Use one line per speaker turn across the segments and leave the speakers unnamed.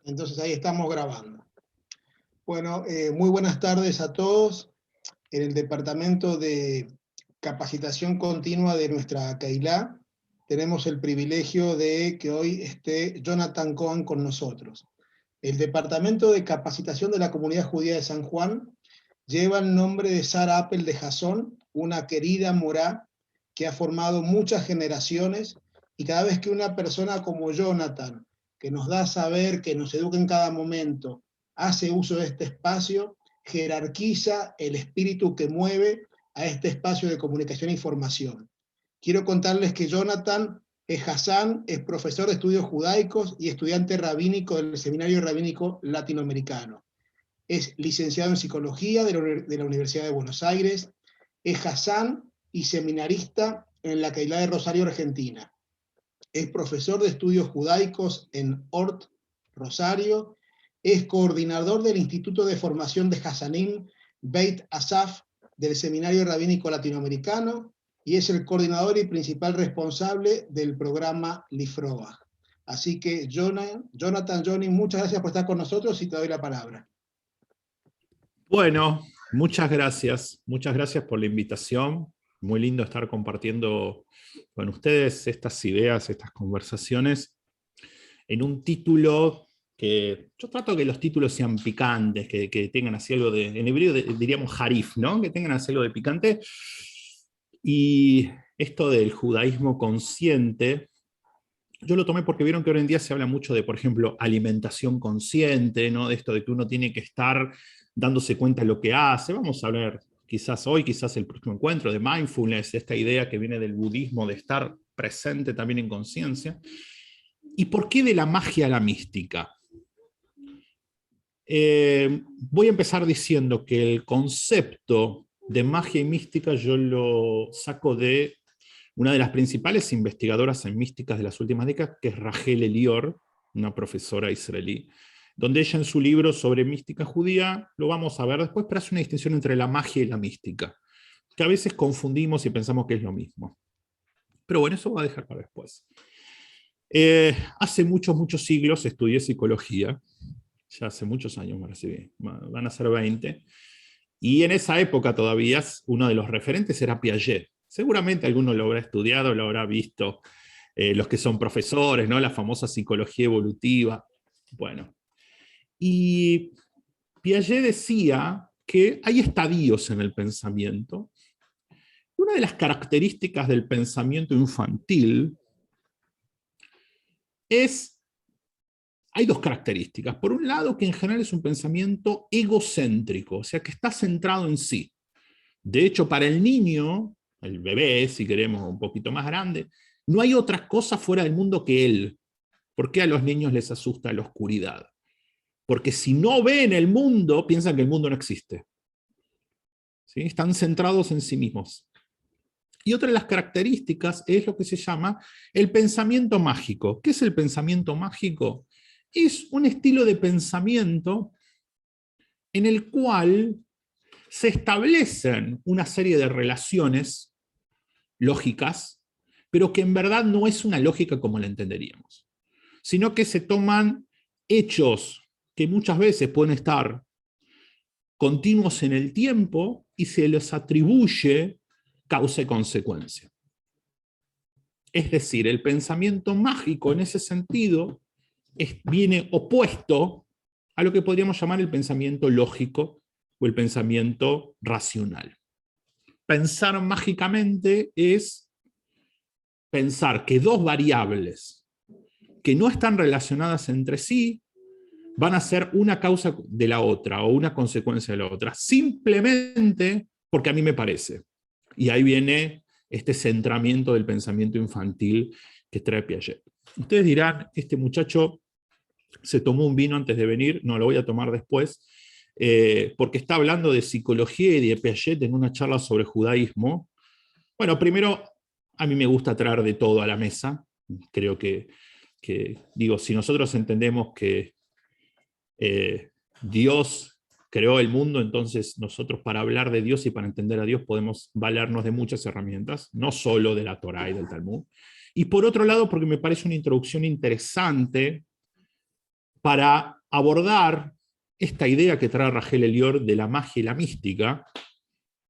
Entonces ahí estamos grabando. Bueno, muy buenas tardes a todos. En el Departamento de Capacitación Continua de nuestra Keilah tenemos el privilegio de que hoy esté Jonathan Cohen con nosotros. El Departamento de Capacitación de la Comunidad Judía de San Juan lleva el nombre de Sara Appel de Jason, una querida morá que ha formado muchas generaciones, y cada vez que una persona como Jonathan, que nos da a saber, que nos educa en cada momento, hace uso de este espacio, jerarquiza el espíritu que mueve a este espacio de comunicación e información. Quiero contarles que Jonathan Hassan es profesor de estudios judaicos y estudiante rabínico del Seminario Rabínico Latinoamericano. Es licenciado en Psicología de la Universidad de Buenos Aires, es Hassan y seminarista en la Keilah de Rosario, Argentina. Es profesor de estudios judaicos en Ort, Rosario, es coordinador del Instituto de Formación de Hassanim Beit Asaf del Seminario Rabínico Latinoamericano y es el coordinador y principal responsable del programa Lifroach. Así que Jonathan, Johnny, muchas gracias por estar con nosotros y te doy la palabra.
Bueno, muchas gracias por la invitación. Muy lindo estar compartiendo con ustedes estas ideas, estas conversaciones, en un título que yo trato que los títulos sean picantes, que tengan así algo de, en hebreo diríamos harif, ¿no? Que tengan así algo de picante. Y esto del judaísmo consciente, yo lo tomé porque vieron que hoy en día se habla mucho de, por ejemplo, alimentación consciente, ¿no? De esto de que uno tiene que estar dándose cuenta de lo que hace. Vamos a hablar quizás hoy, quizás el próximo encuentro, de mindfulness, esta idea que viene del budismo de estar presente también en conciencia. ¿Y por qué de la magia a la mística? Voy a empezar diciendo que el concepto de magia y mística yo lo saco de una de las principales investigadoras en místicas de las últimas décadas, que es Rachel Elior, una profesora israelí, donde ella en su libro sobre mística judía, lo vamos a ver después, pero hace una distinción entre la magia y la mística, que a veces confundimos y pensamos que es lo mismo. Pero bueno, eso voy a dejar para después. Hace muchos siglos estudié psicología, ya hace muchos años me recibí, van a ser 20, y en esa época todavía uno de los referentes era Piaget. Seguramente alguno lo habrá estudiado, lo habrá visto, los que son profesores, ¿no? La famosa psicología evolutiva. Bueno, y Piaget decía que hay estadios en el pensamiento. Una de las características del pensamiento infantil hay dos características. Por un lado, que en general es un pensamiento egocéntrico, o sea, que está centrado en sí. De hecho, para el niño, el bebé, si queremos un poquito más grande, no hay otra cosa fuera del mundo que él. ¿Por qué a los niños les asusta la oscuridad? Porque si no ven el mundo, piensan que el mundo no existe. ¿Sí? Están centrados en sí mismos. Y otra de las características es lo que se llama el pensamiento mágico. ¿Qué es el pensamiento mágico? Es un estilo de pensamiento en el cual se establecen una serie de relaciones lógicas, pero que en verdad no es una lógica como la entenderíamos, sino que se toman hechos que muchas veces pueden estar continuos en el tiempo y se les atribuye causa y consecuencia. Es decir, el pensamiento mágico en ese sentido viene opuesto a lo que podríamos llamar el pensamiento lógico o el pensamiento racional. Pensar mágicamente es pensar que dos variables que no están relacionadas entre sí van a ser una causa de la otra o una consecuencia de la otra, simplemente porque a mí me parece. Y ahí viene este centramiento del pensamiento infantil que trae Piaget. Ustedes dirán, este muchacho se tomó un vino antes de venir, no, lo voy a tomar después, porque está hablando de psicología y de Piaget en una charla sobre judaísmo. Bueno, primero, a mí me gusta traer de todo a la mesa. Creo que digo, si nosotros entendemos que Dios creó el mundo, entonces nosotros para hablar de Dios y para entender a Dios podemos valernos de muchas herramientas, no solo de la Torá y del Talmud. Y por otro lado, porque me parece una introducción interesante para abordar esta idea que trae Rachel Elior de la magia y la mística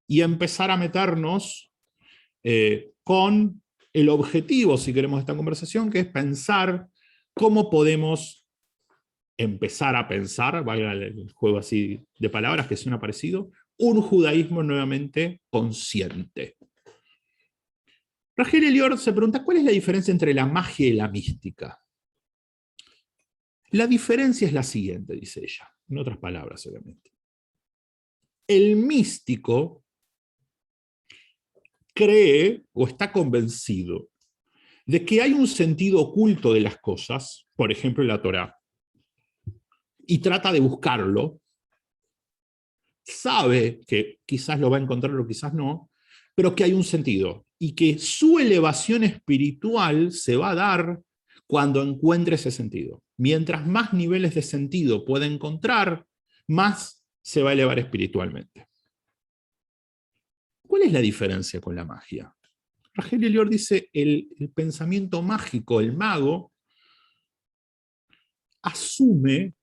y empezar a meternos con el objetivo, si queremos, de esta conversación, que es pensar cómo podemos empezar a pensar, valga el juego así de palabras que suena parecido, un judaísmo nuevamente consciente. Rachel Elior se pregunta, ¿cuál es la diferencia entre la magia y la mística? La diferencia es la siguiente, dice ella, en otras palabras, obviamente. El místico cree o está convencido de que hay un sentido oculto de las cosas, por ejemplo en la Torá, y trata de buscarlo, sabe que quizás lo va a encontrar o quizás no, pero que hay un sentido, y que su elevación espiritual se va a dar cuando encuentre ese sentido. Mientras más niveles de sentido pueda encontrar, más se va a elevar espiritualmente. ¿Cuál es la diferencia con la magia? Rachel Elior dice, el pensamiento mágico, el mago, asume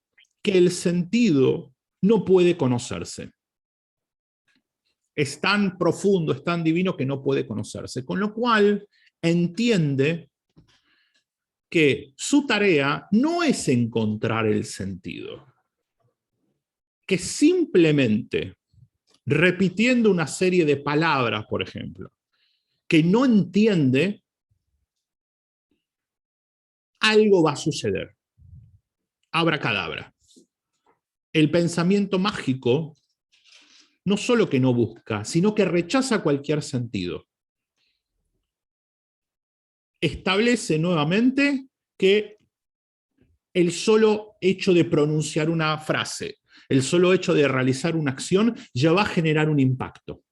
que el sentido no puede conocerse. Es tan profundo, es tan divino que no puede conocerse. Con lo cual entiende que su tarea no es encontrar el sentido, que simplemente repitiendo una serie de palabras, por ejemplo, que no entiende, algo va a suceder. Abracadabra. El pensamiento mágico no solo que no busca, sino que rechaza cualquier sentido. Establece nuevamente que el solo hecho de pronunciar una frase, el solo hecho de realizar una acción, ya va a generar un impacto.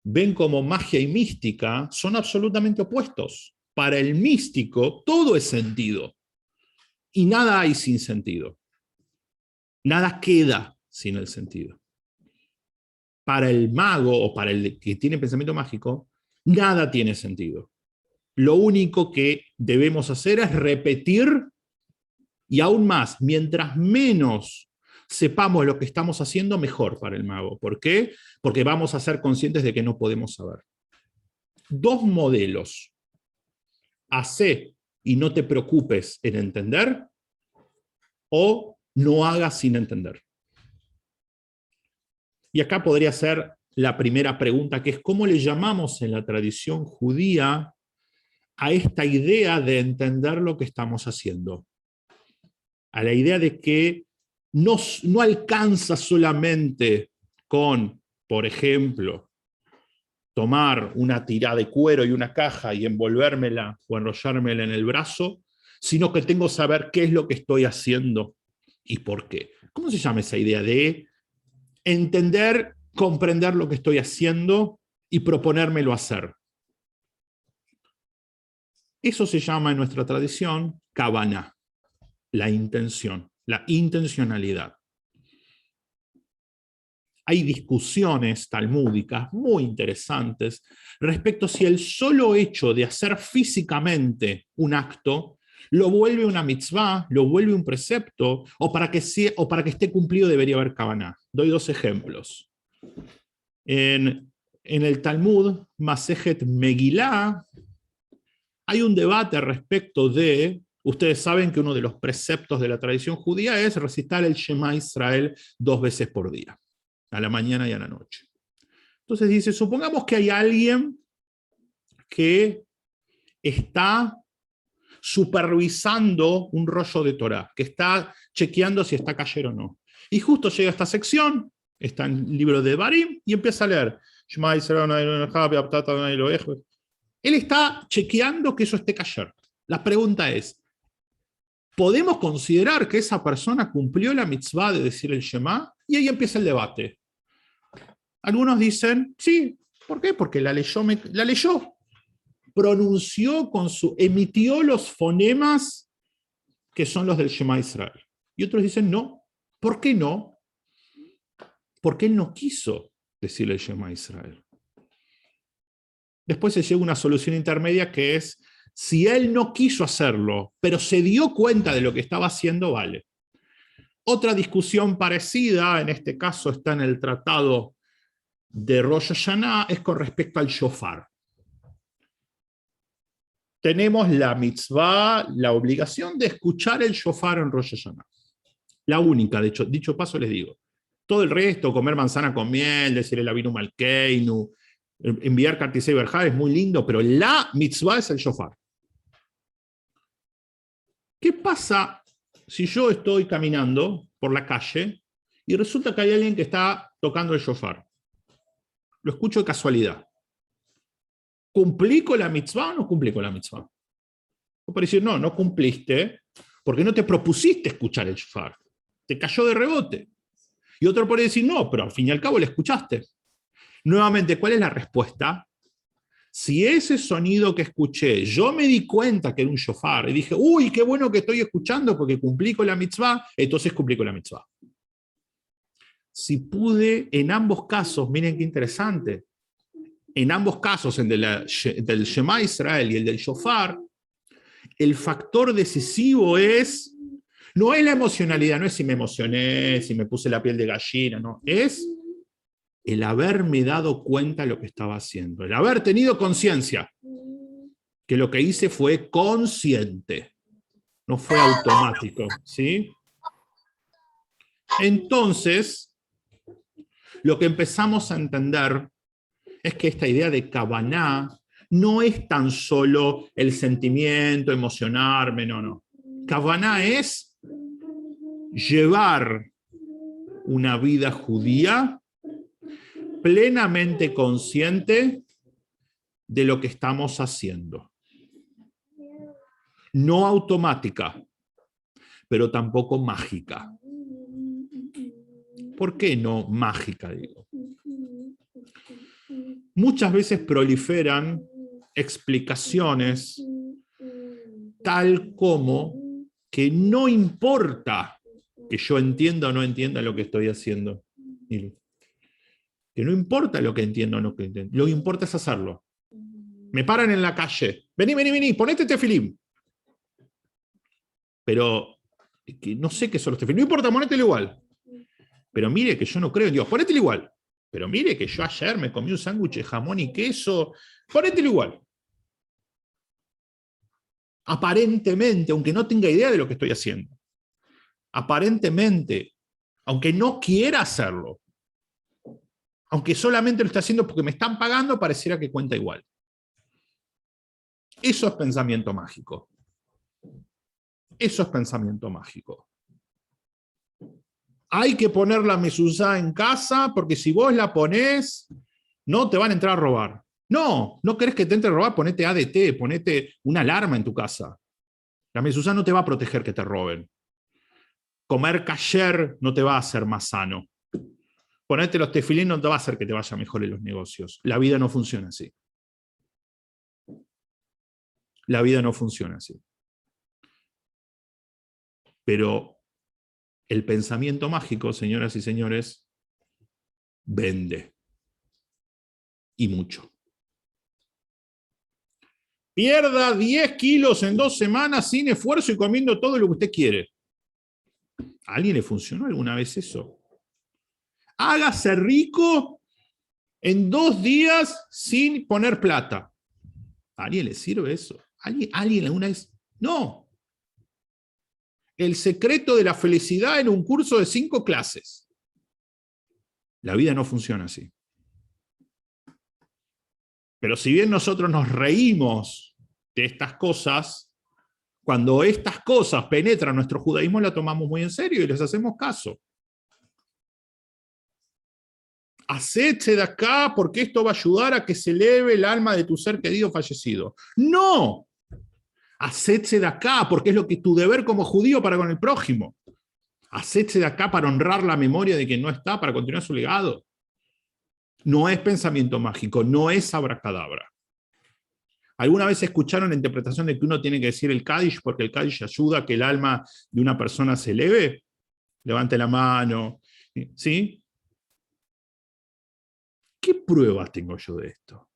Ven como magia y mística son absolutamente opuestos. Para el místico todo es sentido y nada hay sin sentido. Nada queda sin el sentido. Para el mago o para el que tiene pensamiento mágico, nada tiene sentido. Lo único que debemos hacer es repetir, y aún más, mientras menos sepamos lo que estamos haciendo, mejor para el mago. ¿Por qué? Porque vamos a ser conscientes de que no podemos saber. Dos modelos. Hacé y no te preocupes en entender, o no hagas sin entender. Y acá podría ser la primera pregunta, que es ¿cómo le llamamos en la tradición judía a esta idea de entender lo que estamos haciendo? A la idea de que no alcanza solamente con, por ejemplo, tomar una tira de cuero y una caja y envolvérmela o enrollármela en el brazo, sino que tengo que saber qué es lo que estoy haciendo y por qué. ¿Cómo se llama esa idea de entender, comprender lo que estoy haciendo y proponérmelo hacer? Eso se llama en nuestra tradición Kavaná, la intención, la intencionalidad. Hay discusiones talmúdicas muy interesantes respecto a si el solo hecho de hacer físicamente un acto lo vuelve una mitzvah, lo vuelve un precepto, o para que esté cumplido debería haber Kavaná. Doy dos ejemplos. En el Talmud, Masejet Megilá, hay un debate respecto de, ustedes saben que uno de los preceptos de la tradición judía es recitar el Shema Israel 2 veces por día, a la mañana y a la noche. Entonces dice, supongamos que hay alguien que está supervisando un rollo de Torah, que está chequeando si está cayero o no. Y justo llega a esta sección, está en el libro de Barim, y empieza a leer. Él está chequeando que eso esté cayer. La pregunta es, ¿podemos considerar que esa persona cumplió la mitzvah de decir el Shema? Y ahí empieza el debate. Algunos dicen, sí. ¿Por qué? Porque la leyó. Pronunció emitió los fonemas que son los del Shema Israel. Y otros dicen, no. ¿Por qué no? Porque él no quiso decir el Shema Israel. Después se llega a una solución intermedia que es, Si él no quiso hacerlo, pero se dio cuenta de lo que estaba haciendo, vale. Otra discusión parecida, en este caso está en el tratado de Rosh Hashanah, es con respecto al shofar. Tenemos la mitzvah, la obligación de escuchar el shofar en Rosh Hashanah. La única, de hecho, dicho paso les digo. Todo el resto, comer manzana con miel, decir el Avinu Malkeinu, enviar Kartisei Berjar es muy lindo, pero la mitzvah es el shofar. ¿Qué pasa si yo estoy caminando por la calle y resulta que hay alguien que está tocando el shofar? Lo escucho de casualidad. ¿Cumplí con la mitzvah o no cumplí con la mitzvah? O para decir, no, no cumpliste porque no te propusiste escuchar el shofar. Te cayó de rebote. Y otro puede decir, no, pero al fin y al cabo le escuchaste. Nuevamente, ¿cuál es la respuesta? Si ese sonido que escuché, yo me di cuenta que era un shofar y dije, uy, qué bueno que estoy escuchando porque cumplí con la mitzvah, entonces cumplí con la mitzvah. Si pude, en ambos casos, miren qué interesante, en ambos casos, el del Shema Israel y el del shofar, el factor decisivo no es la emocionalidad, no es si me emocioné, si me puse la piel de gallina, no, es el haberme dado cuenta de lo que estaba haciendo, el haber tenido conciencia, que lo que hice fue consciente, no fue automático, ¿sí? Entonces, lo que empezamos a entender es que esta idea de Kavaná no es tan solo el sentimiento, emocionarme, no. Kavaná es llevar una vida judía plenamente consciente de lo que estamos haciendo. No automática, pero tampoco mágica. ¿Por qué no mágica, digo? Muchas veces proliferan explicaciones tal como que no importa que yo entienda o no entienda lo que estoy haciendo. Que no importa lo que entiendo o no que entiendo. Lo que importa es hacerlo. Me paran en la calle. Vení, ponete tefilín. Pero que no sé qué son los tefilín. No importa, ponételo igual. Pero mire que yo no creo en Dios. Ponételo igual. Pero mire que yo ayer me comí un sándwich de jamón y queso. Ponételo igual. Aparentemente, aunque no tenga idea de lo que estoy haciendo. Aparentemente, aunque no quiera hacerlo. Aunque solamente lo esté haciendo porque me están pagando, pareciera que cuenta igual. Eso es pensamiento mágico. Eso es pensamiento mágico. Hay que poner la mezuzá en casa porque si vos la ponés, no te van a entrar a robar. No, no querés que te entre a robar, ponete ADT, ponete una alarma en tu casa. La mezuzá no te va a proteger que te roben. Comer kasher no te va a hacer más sano. Ponerte los tefilín no te va a hacer que te vaya mejor en los negocios. La vida no funciona así. La vida no funciona así. Pero el pensamiento mágico, señoras y señores, vende. Y mucho. Pierda 10 kilos en 2 semanas sin esfuerzo y comiendo todo lo que usted quiere. ¿A alguien le funcionó alguna vez eso? Hágase rico en 2 días sin poner plata. ¿A alguien le sirve eso? ¿Alguien alguna vez? No. El secreto de la felicidad en un curso de 5 clases. La vida no funciona así. Pero si bien nosotros nos reímos de estas cosas, cuando estas cosas penetran nuestro judaísmo, la tomamos muy en serio y les hacemos caso. Hacete de acá porque esto va a ayudar a que se eleve el alma de tu ser querido fallecido. ¡No! Hacete de acá porque es lo que es tu deber como judío para con el prójimo. Hacete de acá para honrar la memoria de quien no está, para continuar su legado. No es pensamiento mágico, no es abracadabra. ¿Alguna vez escucharon la interpretación de que uno tiene que decir el Kadish porque el Kadish ayuda a que el alma de una persona se eleve? Levante la mano. ¿Sí? ¿Qué pruebas tengo yo de esto?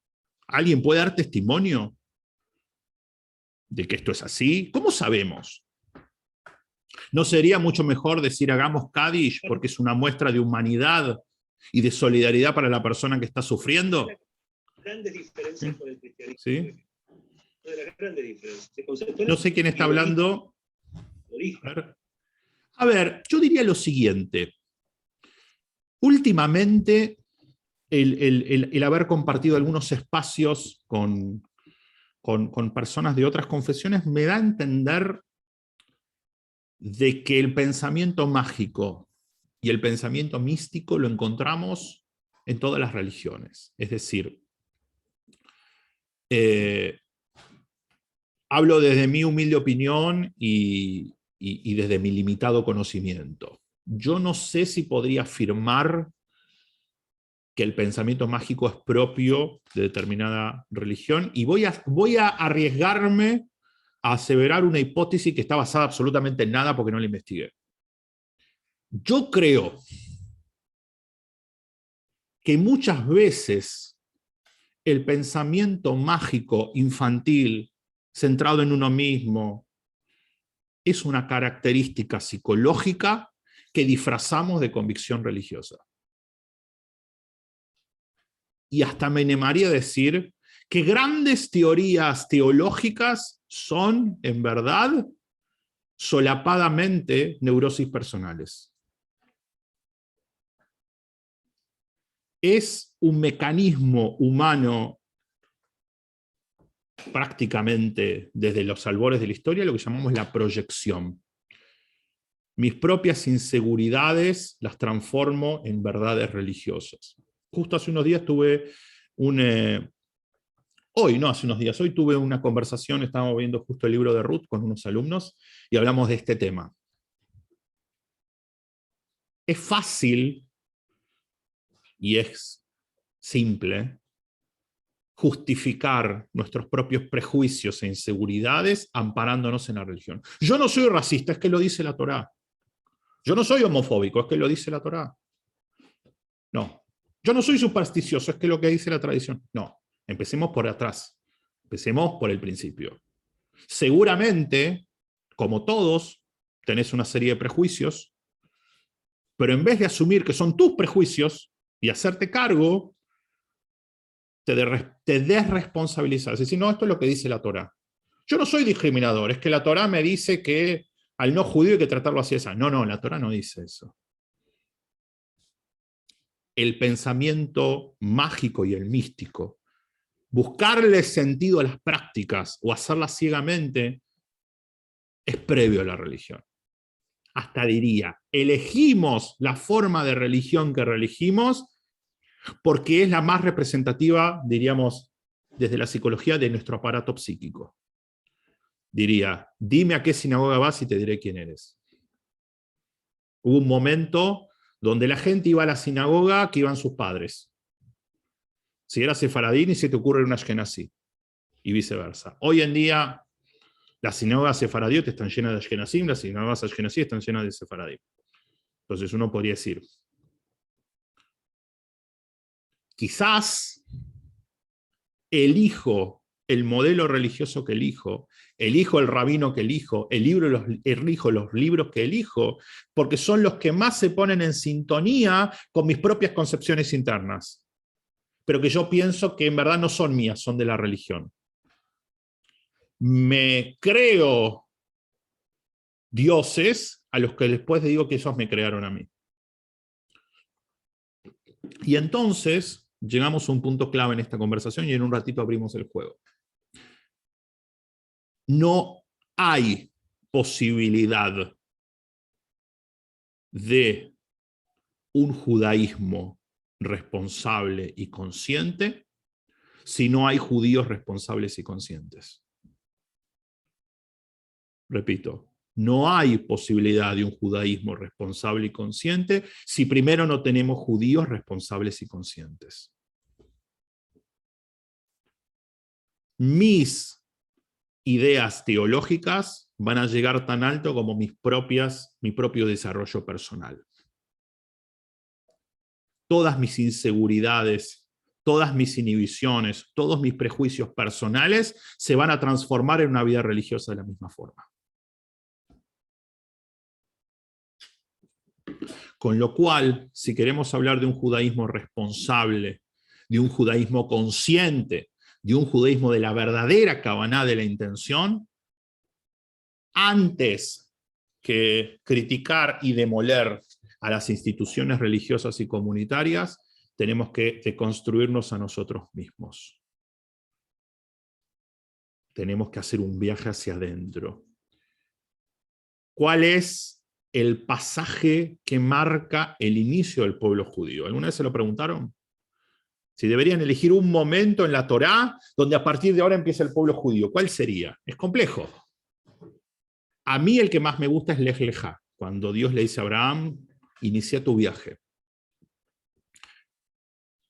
¿Alguien puede dar testimonio? de que esto es así? ¿Cómo sabemos? ¿No sería mucho mejor decir hagamos Kaddish porque es una muestra de humanidad y de solidaridad para la persona que está sufriendo?
Grandes diferencias con el cristianismo.
¿Sí?
Una de las grandes diferencias.
No sé quién está hablando. A ver, yo diría lo siguiente. Últimamente, el haber compartido algunos espacios con personas de otras confesiones me da a entender de que el pensamiento mágico y el pensamiento místico lo encontramos en todas las religiones. Es decir, hablo desde mi humilde opinión y desde mi limitado conocimiento. Yo no sé si podría afirmar que el pensamiento mágico es propio de determinada religión, y voy a arriesgarme a aseverar una hipótesis que está basada absolutamente en nada porque no la investigué. Yo creo que muchas veces el pensamiento mágico infantil, centrado en uno mismo, es una característica psicológica que disfrazamos de convicción religiosa. Y hasta me animaría a decir que grandes teorías teológicas son, en verdad, solapadamente neurosis personales. Es un mecanismo humano prácticamente desde los albores de la historia, lo que llamamos la proyección. Mis propias inseguridades las transformo en verdades religiosas. Justo hace unos días tuve hoy tuve una conversación, estábamos viendo justo el libro de Ruth con unos alumnos y hablamos de este tema. Es fácil y es simple justificar nuestros propios prejuicios e inseguridades amparándonos en la religión. Yo no soy racista, es que lo dice la Torá. Yo no soy homofóbico, es que lo dice la Torá. No. Yo no soy supersticioso, es que lo que dice la tradición. No. Empecemos por atrás. Empecemos por el principio. Seguramente, como todos, tenés una serie de prejuicios, pero en vez de asumir que son tus prejuicios y hacerte cargo, te desresponsabilizas. Es decir, no, esto es lo que dice la Torá. Yo no soy discriminador, es que la Torá me dice que al no judío hay que tratarlo así. No, la Torá no dice eso. El pensamiento mágico y el místico, buscarle sentido a las prácticas o hacerlas ciegamente, es previo a la religión. Hasta diría, elegimos la forma de religión que elegimos porque es la más representativa, diríamos, desde la psicología de nuestro aparato psíquico. Diría, dime a qué sinagoga vas y te diré quién eres. Hubo un momento donde la gente iba a la sinagoga que iban sus padres. Si eras sefaradí, ni se te ocurre un ashkenazí, y viceversa. Hoy en día, las sinagogas sefaradíes están llenas de ashkenazim, las sinagogas ashkenazí están llenas de sefaradí. Entonces uno podría decir, quizás elijo el modelo religioso que elijo el rabino que elijo los libros que elijo, porque son los que más se ponen en sintonía con mis propias concepciones internas, pero que yo pienso que en verdad no son mías, son de la religión. Me creo dioses a los que después digo que esos me crearon a mí. Y entonces llegamos a un punto clave en esta conversación y en un ratito abrimos el juego. No hay posibilidad de un judaísmo responsable y consciente si no hay judíos responsables y conscientes. Repito, no hay posibilidad de un judaísmo responsable y consciente si primero no tenemos judíos responsables y conscientes. Mis ideas teológicas van a llegar tan alto como mi propio desarrollo personal. Todas mis inseguridades todas mis inhibiciones, todos mis prejuicios personales se van a transformar en una vida religiosa de la misma forma. Con lo cual, si queremos hablar de un judaísmo responsable, de un judaísmo consciente, de un judaísmo de la verdadera kavaná de la intención, antes que criticar y demoler a las instituciones religiosas y comunitarias, tenemos que deconstruirnos a nosotros mismos. Tenemos que hacer un viaje hacia adentro. ¿Cuál es el pasaje que marca el inicio del pueblo judío? ¿Alguna vez se lo preguntaron? Si deberían elegir un momento en la Torá donde a partir de ahora empieza el pueblo judío, ¿cuál sería? Es complejo. A mí el que más me gusta es Lej Lejá, cuando Dios le dice a Abraham, inicia tu viaje.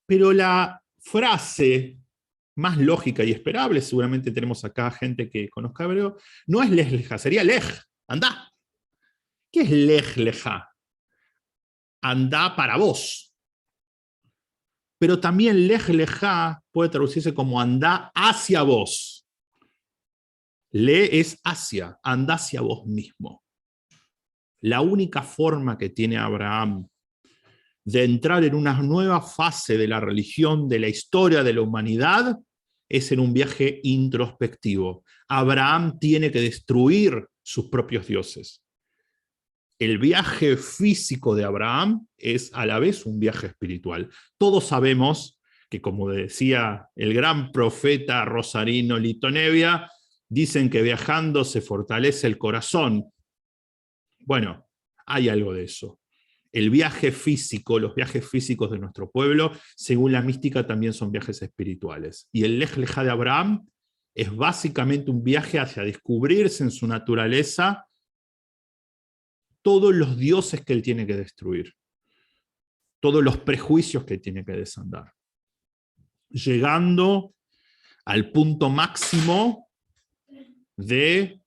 Pero la frase más lógica y esperable, seguramente tenemos acá gente que conozca hebreo, no es Lej Lejá, sería Lej, andá. ¿Qué es Lej Lejá? Andá para vos. Pero también Lej Lejá puede traducirse como andá hacia vos. Le es hacia, anda hacia vos mismo. La única forma que tiene Abraham de entrar en una nueva fase de la religión, de la historia de la humanidad, es en un viaje introspectivo. Abraham tiene que destruir sus propios dioses. El viaje físico de Abraham es a la vez un viaje espiritual. Todos sabemos que, como decía el gran profeta rosarino Lito Nebbia, dicen que viajando se fortalece el corazón. Bueno, hay algo de eso. El viaje físico, los viajes físicos de nuestro pueblo, según la mística, también son viajes espirituales. Y el Lej Lejá de Abraham es básicamente un viaje hacia descubrirse en su naturaleza todos los dioses que él tiene que destruir, todos los prejuicios que tiene que desandar, llegando al punto máximo de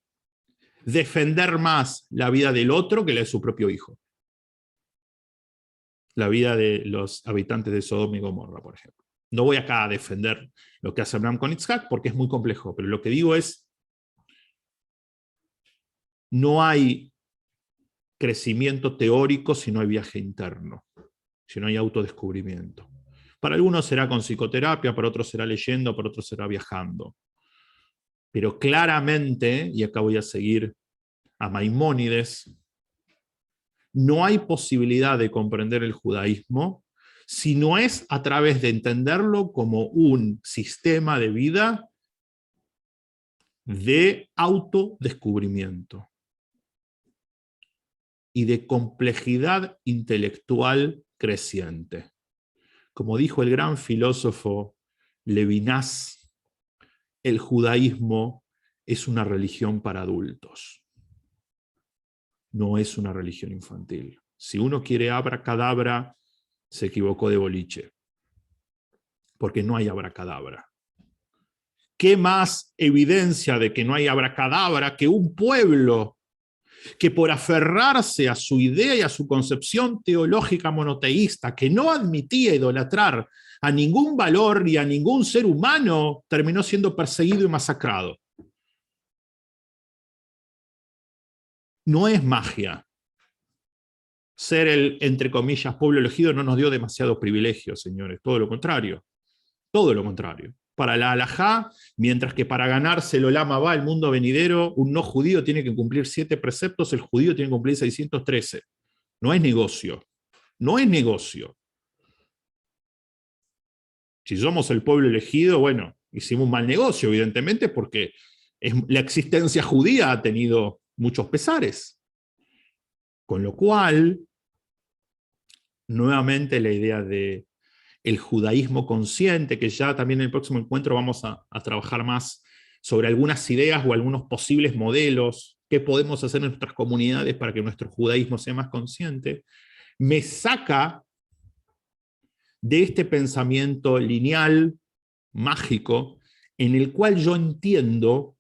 defender más la vida del otro que la de su propio hijo. La vida de los habitantes de Sodoma y Gomorra, por ejemplo. No voy acá a defender lo que hace Abraham con Yitzhak porque es muy complejo, pero lo que digo es, no hay crecimiento teórico si no hay viaje interno, si no hay autodescubrimiento. Para algunos será con psicoterapia, para otros será leyendo, para otros será viajando. Pero claramente, y acá voy a seguir a Maimónides, no hay posibilidad de comprender el judaísmo si no es a través de entenderlo como un sistema de vida de autodescubrimiento y de complejidad intelectual creciente. Como dijo el gran filósofo Levinas, el judaísmo es una religión para adultos. No es una religión infantil. Si uno quiere abracadabra, se equivocó de boliche. Porque no hay abracadabra. ¿Qué más evidencia de que no hay abracadabra que un pueblo que por aferrarse a su idea y a su concepción teológica monoteísta, que no admitía idolatrar a ningún valor y a ningún ser humano, terminó siendo perseguido y masacrado? No es magia. Ser el, entre comillas, pueblo elegido no nos dio demasiados privilegios, señores. Todo lo contrario. Todo lo contrario. Para la halajá, mientras que para ganarse el olam habá, el mundo venidero, un no judío tiene que cumplir 7 preceptos, el judío tiene que cumplir 613. No es negocio. No es negocio. Si somos el pueblo elegido, bueno, hicimos un mal negocio, evidentemente, porque la existencia judía ha tenido muchos pesares. Con lo cual, nuevamente la idea de el judaísmo consciente, que ya también en el próximo encuentro vamos a trabajar más sobre algunas ideas o algunos posibles modelos, qué podemos hacer en nuestras comunidades para que nuestro judaísmo sea más consciente, me saca de este pensamiento lineal, mágico, en el cual yo entiendo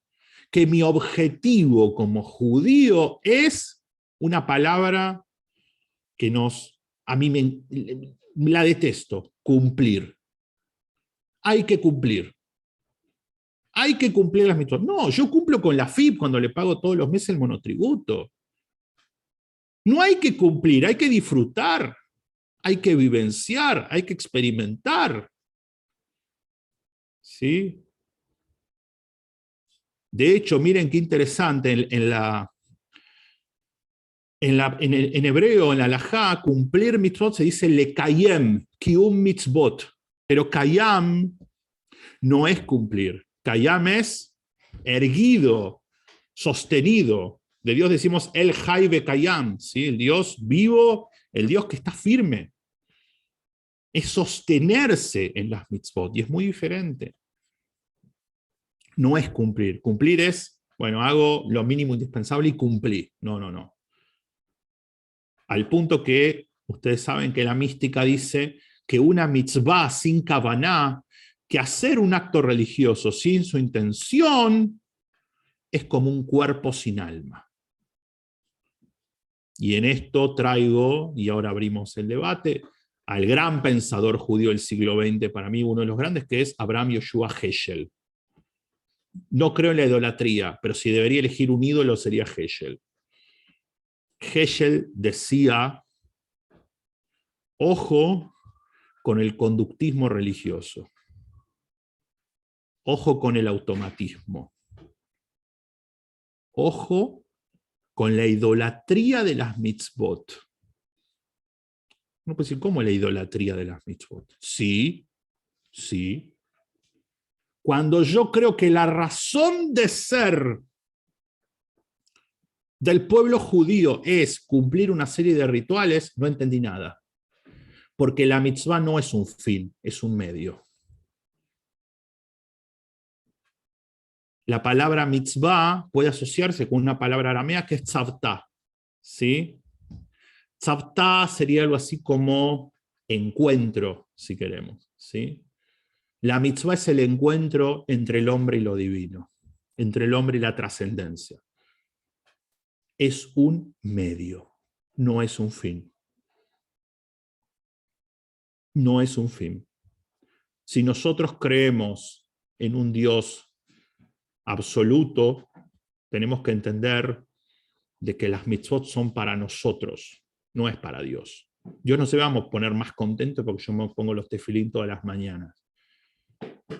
que mi objetivo como judío es una palabra que a mí la detesto, cumplir. hay que cumplir. Hay que cumplir las mitzvot. No, yo cumplo con la FIP cuando le pago todos los meses el monotributo. No hay que cumplir, hay que disfrutar, hay que vivenciar, hay que experimentar. ¿Sí? De hecho, miren qué interesante, en hebreo, en la halajá, cumplir mitzvot se dice lekayem, kium mitzvot. Pero kayam no es cumplir. Kayam es erguido, sostenido. De Dios decimos el Jaibe Kayam, ¿sí? El Dios vivo, el Dios que está firme. Es sostenerse en las mitzvot y es muy diferente. No es cumplir. Cumplir es, bueno, hago lo mínimo indispensable y cumplí. No, no, no. Al punto que ustedes saben que la mística dice que una mitzvah sin kavaná, que hacer un acto religioso sin su intención, es como un cuerpo sin alma. Y en esto traigo, y ahora abrimos el debate, al gran pensador judío del siglo XX, para mí uno de los grandes, que es Abraham Yoshua Heschel. No creo en la idolatría, pero si debería elegir un ídolo sería Heschel. Heschel decía, ojo con el conductismo religioso, ojo con el automatismo, ojo con la idolatría de las mitzvot. Uno puede decir, ¿cómo la idolatría de las mitzvot? Sí, sí. Cuando yo creo que la razón de ser del pueblo judío es cumplir una serie de rituales, no entendí nada. Porque la mitzvah no es un fin, es un medio. La palabra mitzvah puede asociarse con una palabra aramea que es tzavtá. ¿Sí? Tzavtá sería algo así como encuentro, si queremos. ¿Sí? La mitzvah es el encuentro entre el hombre y lo divino, entre el hombre y la trascendencia. Es un medio, no es un fin. No es un fin. Si nosotros creemos en un Dios absoluto, tenemos que entender de que las mitzvot son para nosotros, no es para Dios. Dios no se va a poner más contento porque yo me pongo los tefilín todas las mañanas.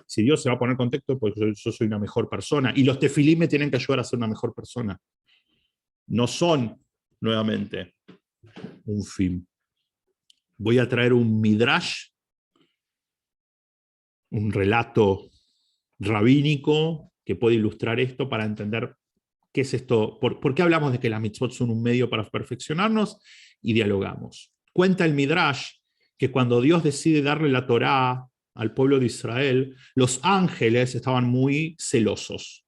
Si Dios se va a poner contento porque yo soy una mejor persona y los tefilín me tienen que ayudar a ser una mejor persona. No son, nuevamente, un fin. Voy a traer un midrash, un relato rabínico que puede ilustrar esto para entender qué es esto, por qué hablamos de que las mitzvot son un medio para perfeccionarnos y dialogamos. Cuenta el midrash que cuando Dios decide darle la Torá al pueblo de Israel, los ángeles estaban muy celosos,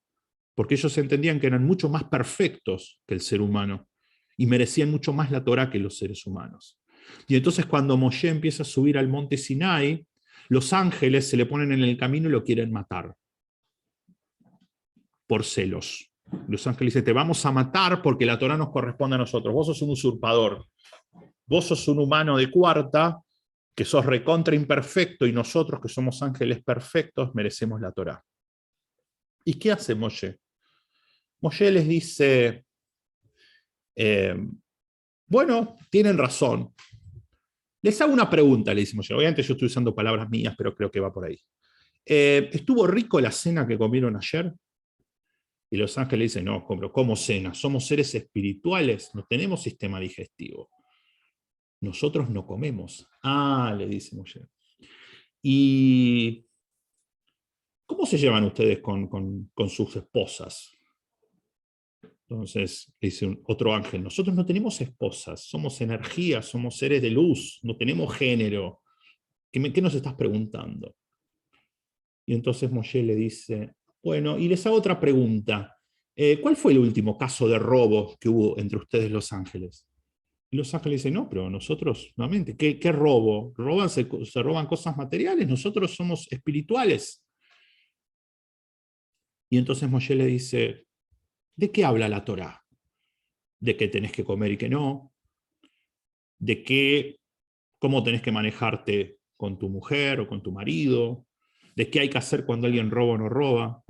porque ellos entendían que eran mucho más perfectos que el ser humano y merecían mucho más la Torá que los seres humanos. Y entonces cuando Moshe empieza a subir al monte Sinai, los ángeles se le ponen en el camino y lo quieren matar por celos. Los ángeles dicen, te vamos a matar porque la Torá nos corresponde a nosotros. Vos sos un usurpador. Vos sos un humano de cuarta, que sos recontra imperfecto, y nosotros, que somos ángeles perfectos, merecemos la Torá. ¿Y qué hace Moshe? Moshe les dice, bueno, tienen razón. Les hago una pregunta, le dice Moshe. Obviamente yo estoy usando palabras mías, pero creo que va por ahí. ¿Estuvo rico la cena que comieron ayer? Y los ángeles dicen, no, ¿cómo cena? Somos seres espirituales, no tenemos sistema digestivo. Nosotros no comemos. Ah, le dice Moshe. ¿Y cómo se llevan ustedes con sus esposas? Entonces dice otro ángel, nosotros no tenemos esposas, somos energía, somos seres de luz, no tenemos género. ¿Qué nos estás preguntando? Y entonces Moshe le dice, bueno, y les hago otra pregunta. ¿Cuál fue el último caso de robo que hubo entre ustedes los ángeles? Y los ángeles dicen, no, pero nosotros, nuevamente, ¿qué robo? Se roban cosas materiales, nosotros somos espirituales. Y entonces Moshe le dice, ¿de qué habla la Torá? ¿De qué tenés que comer y qué no? ¿De cómo tenés que manejarte con tu mujer o con tu marido? de qué hay que hacer cuando alguien roba o no roba.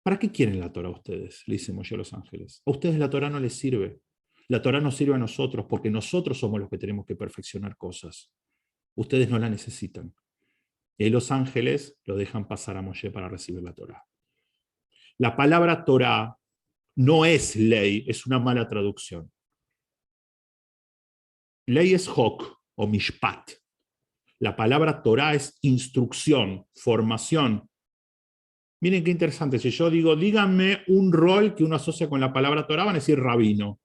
¿Para qué quieren la Torá ustedes? Le dice Moshe a los ángeles. A ustedes la Torá no les sirve. La Torá nos sirve a nosotros porque nosotros somos los que tenemos que perfeccionar cosas. Ustedes no la necesitan. Y ahí los ángeles lo dejan pasar a Moshe para recibir la Torá. La palabra Torá no es ley, es una mala traducción. Ley es hok o mishpat. La palabra Torá es instrucción, formación. Miren qué interesante, si yo digo, díganme un rol que uno asocia con la palabra Torá, van a decir rabino.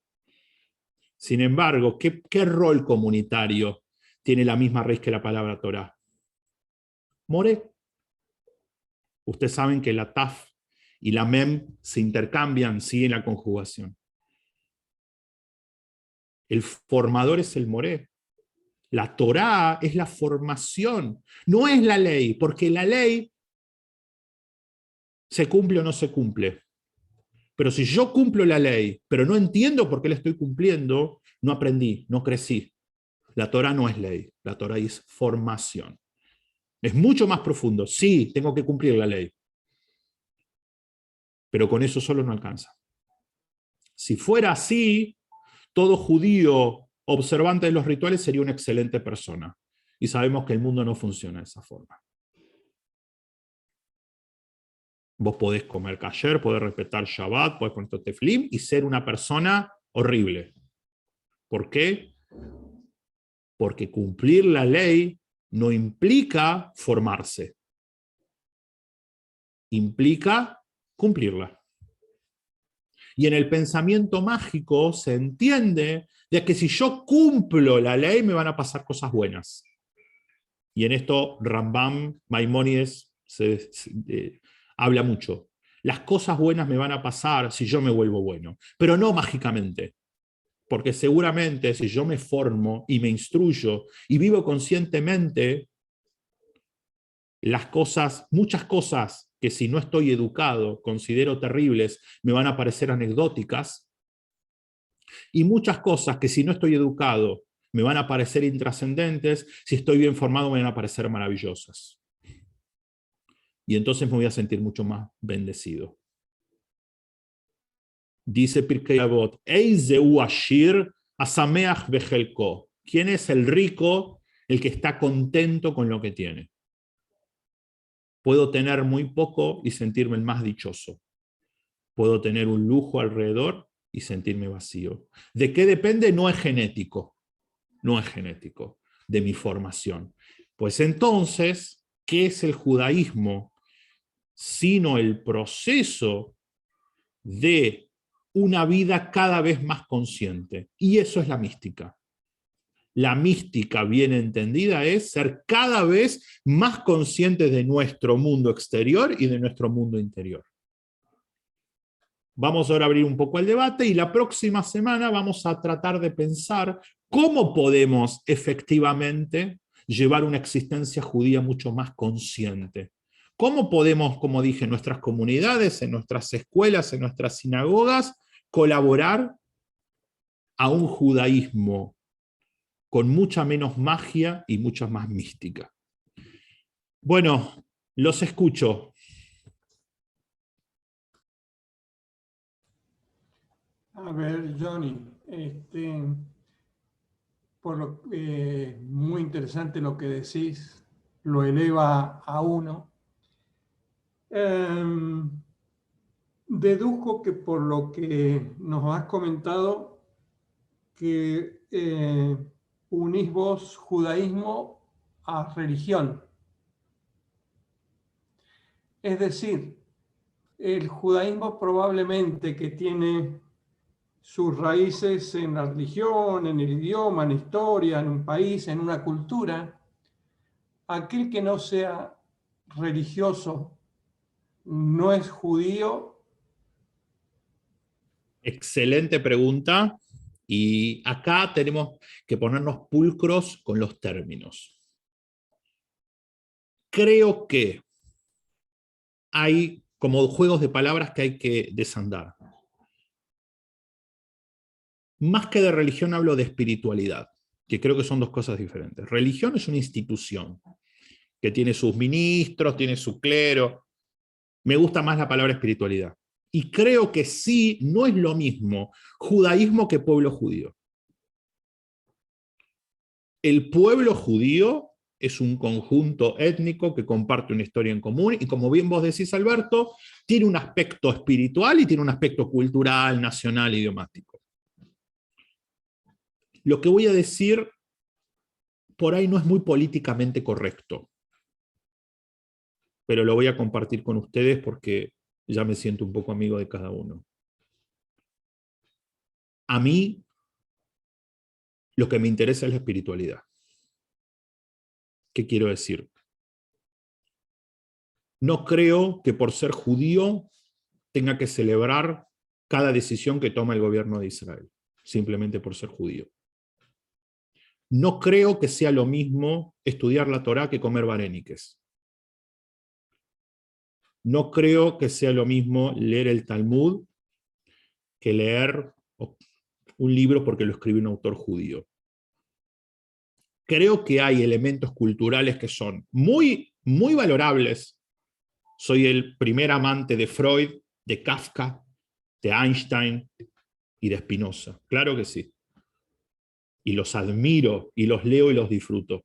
Sin embargo, ¿qué rol comunitario tiene la misma raíz que la palabra Torá? Moré. Ustedes saben que la taf y la mem se intercambian, sí, en la conjugación. El formador es el moré. La Torá es la formación, no es la ley, porque la ley se cumple o no se cumple. Pero si yo cumplo la ley, pero no entiendo por qué la estoy cumpliendo, no aprendí, no crecí. La Torá no es ley, la Torá es formación. Es mucho más profundo. Sí, tengo que cumplir la ley, pero con eso solo no alcanza. Si fuera así, todo judío observante de los rituales sería una excelente persona. Y sabemos que el mundo no funciona de esa forma. Vos podés comer kasher, podés respetar Shabbat, podés poner tefilín y ser una persona horrible. ¿Por qué? Porque cumplir la ley no implica formarse. Implica cumplirla. Y en el pensamiento mágico se entiende de que si yo cumplo la ley me van a pasar cosas buenas. Y en esto Rambam, Maimónides habla mucho. Las cosas buenas me van a pasar si yo me vuelvo bueno, pero no mágicamente. Porque seguramente si yo me formo y me instruyo y vivo conscientemente, muchas cosas que si no estoy educado considero terribles, me van a parecer anecdóticas, y muchas cosas que si no estoy educado me van a parecer intrascendentes, si estoy bien formado me van a parecer maravillosas. Y entonces me voy a sentir mucho más bendecido. Dice Pirkei Avot, Eizeu Ashir Asameach Bejelko. ¿Quién es el rico? El que está contento con lo que tiene. Puedo tener muy poco y sentirme el más dichoso. Puedo tener un lujo alrededor y sentirme vacío. ¿De qué depende? No es genético. No es genético, de mi formación. Pues entonces, ¿qué es el judaísmo? Sino el proceso de una vida cada vez más consciente. Y eso es la mística. La mística bien entendida es ser cada vez más conscientes de nuestro mundo exterior y de nuestro mundo interior. Vamos ahora a abrir un poco el debate y la próxima semana vamos a tratar de pensar cómo podemos efectivamente llevar una existencia judía mucho más consciente. ¿Cómo podemos, como dije, en nuestras comunidades, en nuestras escuelas, en nuestras sinagogas, colaborar a un judaísmo con mucha menos magia y mucha más mística? Bueno, los escucho.
A ver, Johnny, muy interesante lo que decís, lo eleva a uno. Deduzco que por lo que nos has comentado, que unís vos judaísmo a religión. Es decir, el judaísmo probablemente que tiene sus raíces en la religión, en el idioma, en la historia, en un país, en una cultura, aquel que no sea religioso no es judío.
Excelente pregunta. Y acá tenemos que ponernos pulcros con los términos. Creo que hay como juegos de palabras que hay que desandar. Más que de religión hablo de espiritualidad, que creo que son dos cosas diferentes. Religión es una institución. que tiene sus ministros, tiene su clero. Me gusta más la palabra espiritualidad. Y creo que sí, no es lo mismo judaísmo que pueblo judío. El pueblo judío es un conjunto étnico que comparte una historia en común y, como bien vos decís, Alberto, tiene un aspecto espiritual y tiene un aspecto cultural, nacional, idiomático. Lo que voy a decir por ahí no es muy políticamente correcto, pero lo voy a compartir con ustedes porque ya me siento un poco amigo de cada uno. A mí, lo que me interesa es la espiritualidad. ¿Qué quiero decir? No creo que por ser judío tenga que celebrar cada decisión que toma el gobierno de Israel, simplemente por ser judío. No creo que sea lo mismo estudiar la Torá que comer varéniques. No creo que sea lo mismo leer el Talmud que leer un libro porque lo escribe un autor judío. Creo que hay elementos culturales que son muy, muy valorables. Soy el primer amante de Freud, de Kafka, de Einstein y de Spinoza. Claro que sí. Y los admiro, y los leo y los disfruto.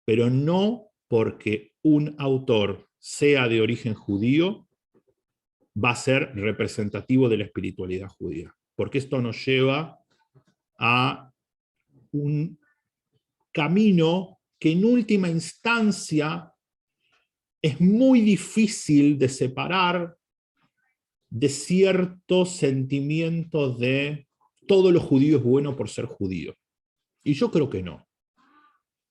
Pero no porque un autor sea de origen judío va a ser representativo de la espiritualidad judía. Porque esto nos lleva a un camino que en última instancia es muy difícil de separar de ciertos sentimientos de todo lo judío es bueno por ser judío. Y yo creo que no.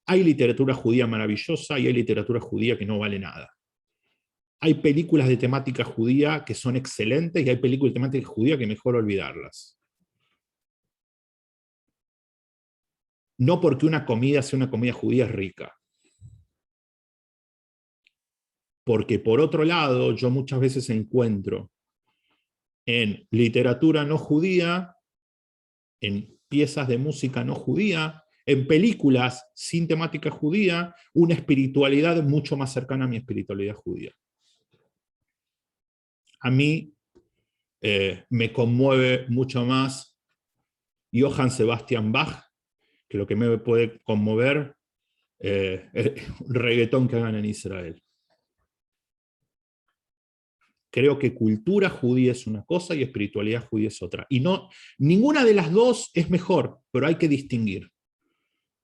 Hay literatura judía maravillosa y hay literatura judía que no vale nada. Hay películas de temática judía que son excelentes y hay películas de temática judía que mejor olvidarlas. No porque una comida sea una comida judía es rica. Porque por otro lado, yo muchas veces encuentro en literatura no judía, en piezas de música no judía, en películas sin temática judía, una espiritualidad mucho más cercana a mi espiritualidad judía. A mí me conmueve mucho más Johann Sebastian Bach, que lo que me puede conmover el reggaetón que hagan en Israel. Creo que cultura judía es una cosa y espiritualidad judía es otra. Y no, ninguna de las dos es mejor, pero hay que distinguir.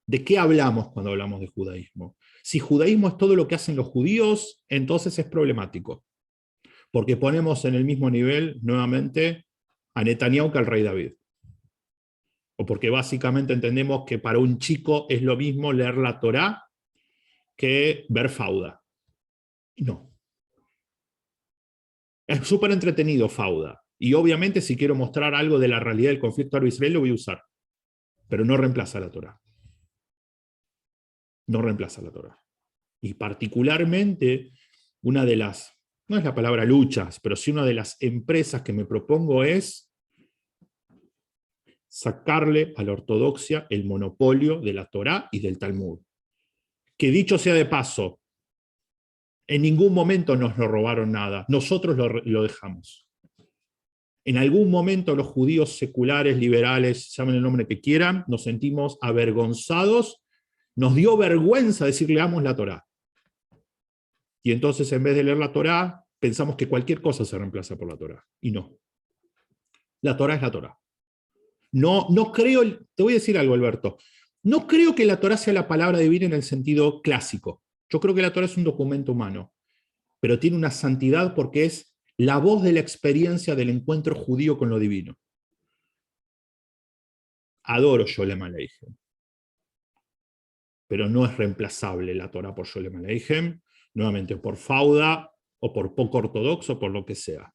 ¿De qué hablamos cuando hablamos de judaísmo? Si judaísmo es todo lo que hacen los judíos, entonces es problemático. Porque ponemos en el mismo nivel, nuevamente, a Netanyahu que al rey David. O porque básicamente entendemos que para un chico es lo mismo leer la Torá que ver Fauda. No. Es súper entretenido Fauda. Y obviamente si quiero mostrar algo de la realidad del conflicto árabe-israelí lo voy a usar. Pero no reemplaza la Torá. No reemplaza la Torá. Y particularmente una de las, no es la palabra luchas, pero sí una de las empresas que me propongo es sacarle a la ortodoxia el monopolio de la Torá y del Talmud. Que dicho sea de paso, en ningún momento nos lo robaron nada, nosotros lo dejamos. En algún momento los judíos seculares, liberales, llamen el nombre que quieran, nos sentimos avergonzados, nos dio vergüenza decir leamos la Torá. Y entonces en vez de leer la Torá, pensamos que cualquier cosa se reemplaza por la Torá. Y no. La Torá es la Torá. No creo, te voy a decir algo, Alberto, no creo que la Torá sea la palabra divina en el sentido clásico. Yo creo que la Torá es un documento humano, pero tiene una santidad porque es la voz de la experiencia del encuentro judío con lo divino. Adoro Sholem Aleichem, pero no es reemplazable la Torá por Sholem Aleichem, nuevamente por Fauda, o por poco ortodoxo, por lo que sea.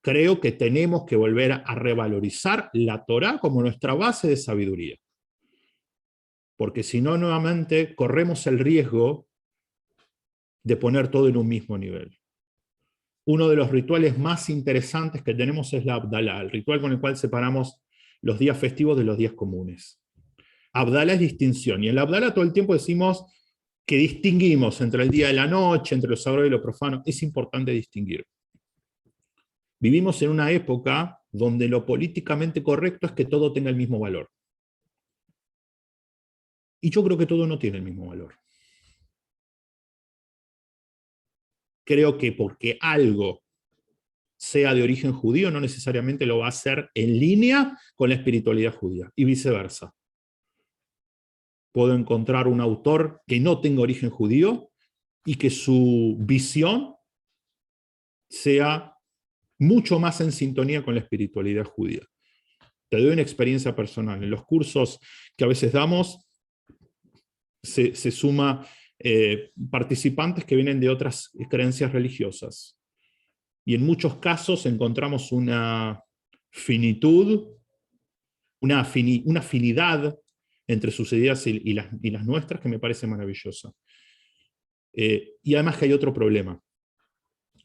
Creo que tenemos que volver a revalorizar la Torá como nuestra base de sabiduría. Porque si no, nuevamente, corremos el riesgo de poner todo en un mismo nivel. Uno de los rituales más interesantes que tenemos es la Abdalá, el ritual con el cual separamos los días festivos de los días comunes. Abdalá es distinción, y en la Abdalá todo el tiempo decimos que distinguimos entre el día y la noche, entre lo sagrado y lo profano. Es importante distinguir. Vivimos en una época donde lo políticamente correcto es que todo tenga el mismo valor. Y yo creo que todo no tiene el mismo valor. Creo que porque algo sea de origen judío, no necesariamente lo va a hacer en línea con la espiritualidad judía, y viceversa. Puedo encontrar un autor que no tenga origen judío y que su visión sea mucho más en sintonía con la espiritualidad judía. Te doy una experiencia personal. En los cursos que a veces damos, se suma participantes que vienen de otras creencias religiosas. Y en muchos casos encontramos una finitud, una afinidad entre sus ideas y las nuestras que me parece maravillosa. Y además que hay otro problema.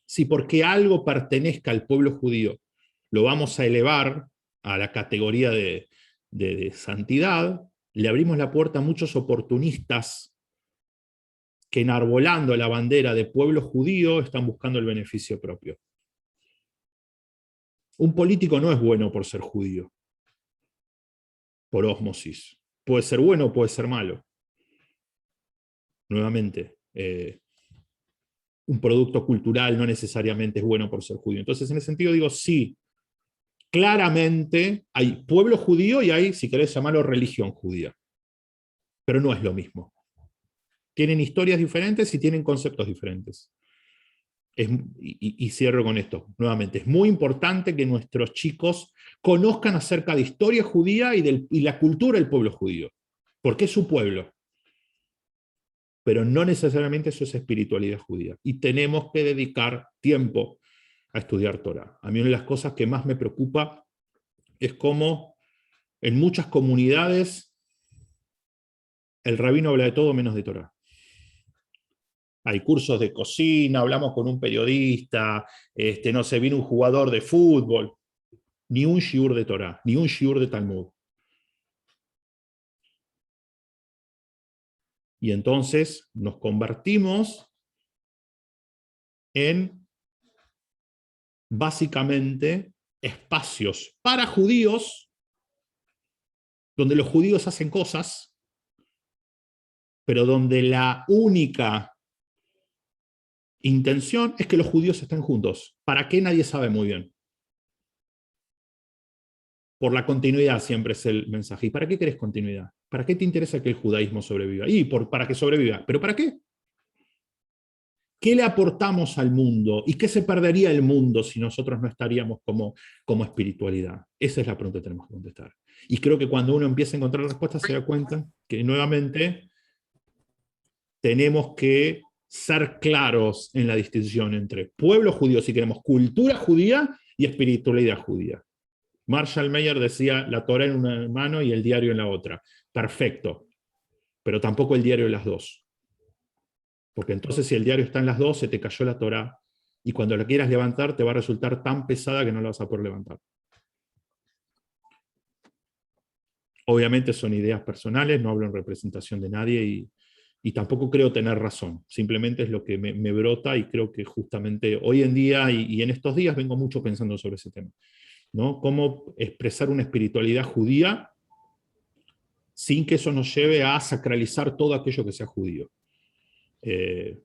Si porque algo pertenezca al pueblo judío, lo vamos a elevar a la categoría de santidad, le abrimos la puerta a muchos oportunistas que enarbolando la bandera de pueblo judío están buscando el beneficio propio. Un político no es bueno por ser judío, por ósmosis. Puede ser bueno o puede ser malo. Nuevamente, un producto cultural no necesariamente es bueno por ser judío. Entonces, en ese sentido digo, sí, claramente hay pueblo judío y hay, si querés llamarlo, religión judía. Pero no es lo mismo. Tienen historias diferentes y tienen conceptos diferentes. Y cierro con esto, nuevamente, es muy importante que nuestros chicos conozcan acerca de historia judía y la cultura del pueblo judío, porque es su pueblo. Pero no necesariamente eso es espiritualidad judía. Y tenemos que dedicar tiempo a estudiar Torah. A mí una de las cosas que más me preocupa es cómo en muchas comunidades el rabino habla de todo menos de Torah. Hay cursos de cocina, hablamos con un periodista, no sé, viene un jugador de fútbol. Ni un shiur de Torah, ni un shiur de Talmud. Y entonces nos convertimos en básicamente espacios para judíos, donde los judíos hacen cosas, pero donde la única intención es que los judíos estén juntos. ¿Para qué? Nadie sabe muy bien. Por la continuidad siempre es el mensaje. ¿Y para qué querés continuidad? ¿Para qué te interesa que el judaísmo sobreviva? Para que sobreviva. ¿Pero para qué? ¿Qué le aportamos al mundo? ¿Y qué se perdería el mundo si nosotros no estaríamos como espiritualidad? Esa es la pregunta que tenemos que contestar. Y creo que cuando uno empieza a encontrar la respuesta se da cuenta que nuevamente tenemos que ser claros en la distinción entre pueblo judío, si queremos, cultura judía y espiritualidad judía. Marshall Mayer decía la Torah en una mano y el diario en la otra. Perfecto, pero tampoco el diario en las dos. Porque entonces si el diario está en las dos, se te cayó la Torah, y cuando la quieras levantar te va a resultar tan pesada que no la vas a poder levantar. Obviamente son ideas personales, no hablo en representación de nadie, y tampoco creo tener razón. Simplemente es lo que me brota, y creo que justamente hoy en día, y en estos días, vengo mucho pensando sobre ese tema, ¿no? Cómo expresar una espiritualidad judía sin que eso nos lleve a sacralizar todo aquello que sea judío.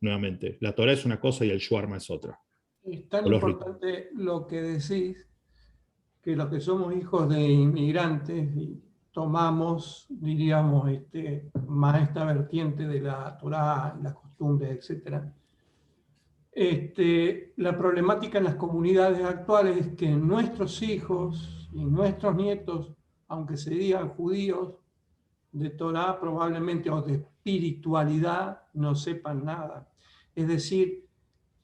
Nuevamente, la Torah es una cosa y el shawarma es otra.
Es tan importante lo que decís, que los que somos hijos de inmigrantes y tomamos, diríamos, más esta vertiente de la Torah, las costumbres, etc. La problemática en las comunidades actuales es que nuestros hijos y nuestros nietos, aunque se digan judíos, de Torah probablemente o de espiritualidad no sepan nada. Es decir,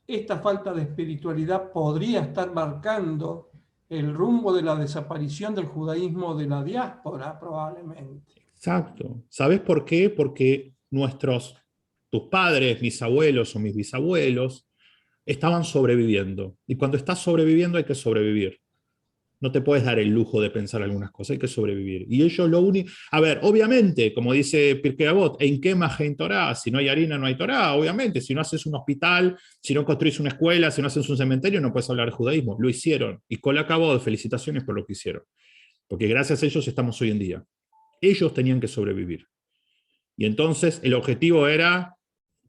esta falta de espiritualidad podría estar marcando el rumbo de la desaparición del judaísmo de la diáspora, probablemente.
Exacto. ¿Sabes por qué? Porque tus padres, mis abuelos o mis bisabuelos, estaban sobreviviendo. Y cuando estás sobreviviendo hay que sobrevivir. No te puedes dar el lujo de pensar algunas cosas, hay que sobrevivir. Y ellos lo único... A ver, obviamente, como dice Pirkei Avot, ¿en qué más en Torah? Si no hay harina, no hay Torah, obviamente. Si no haces un hospital, si no construís una escuela, si no haces un cementerio, no puedes hablar de judaísmo. Lo hicieron. Y Kol HaKavod, felicitaciones por lo que hicieron. Porque gracias a ellos estamos hoy en día. Ellos tenían que sobrevivir. Y entonces el objetivo era,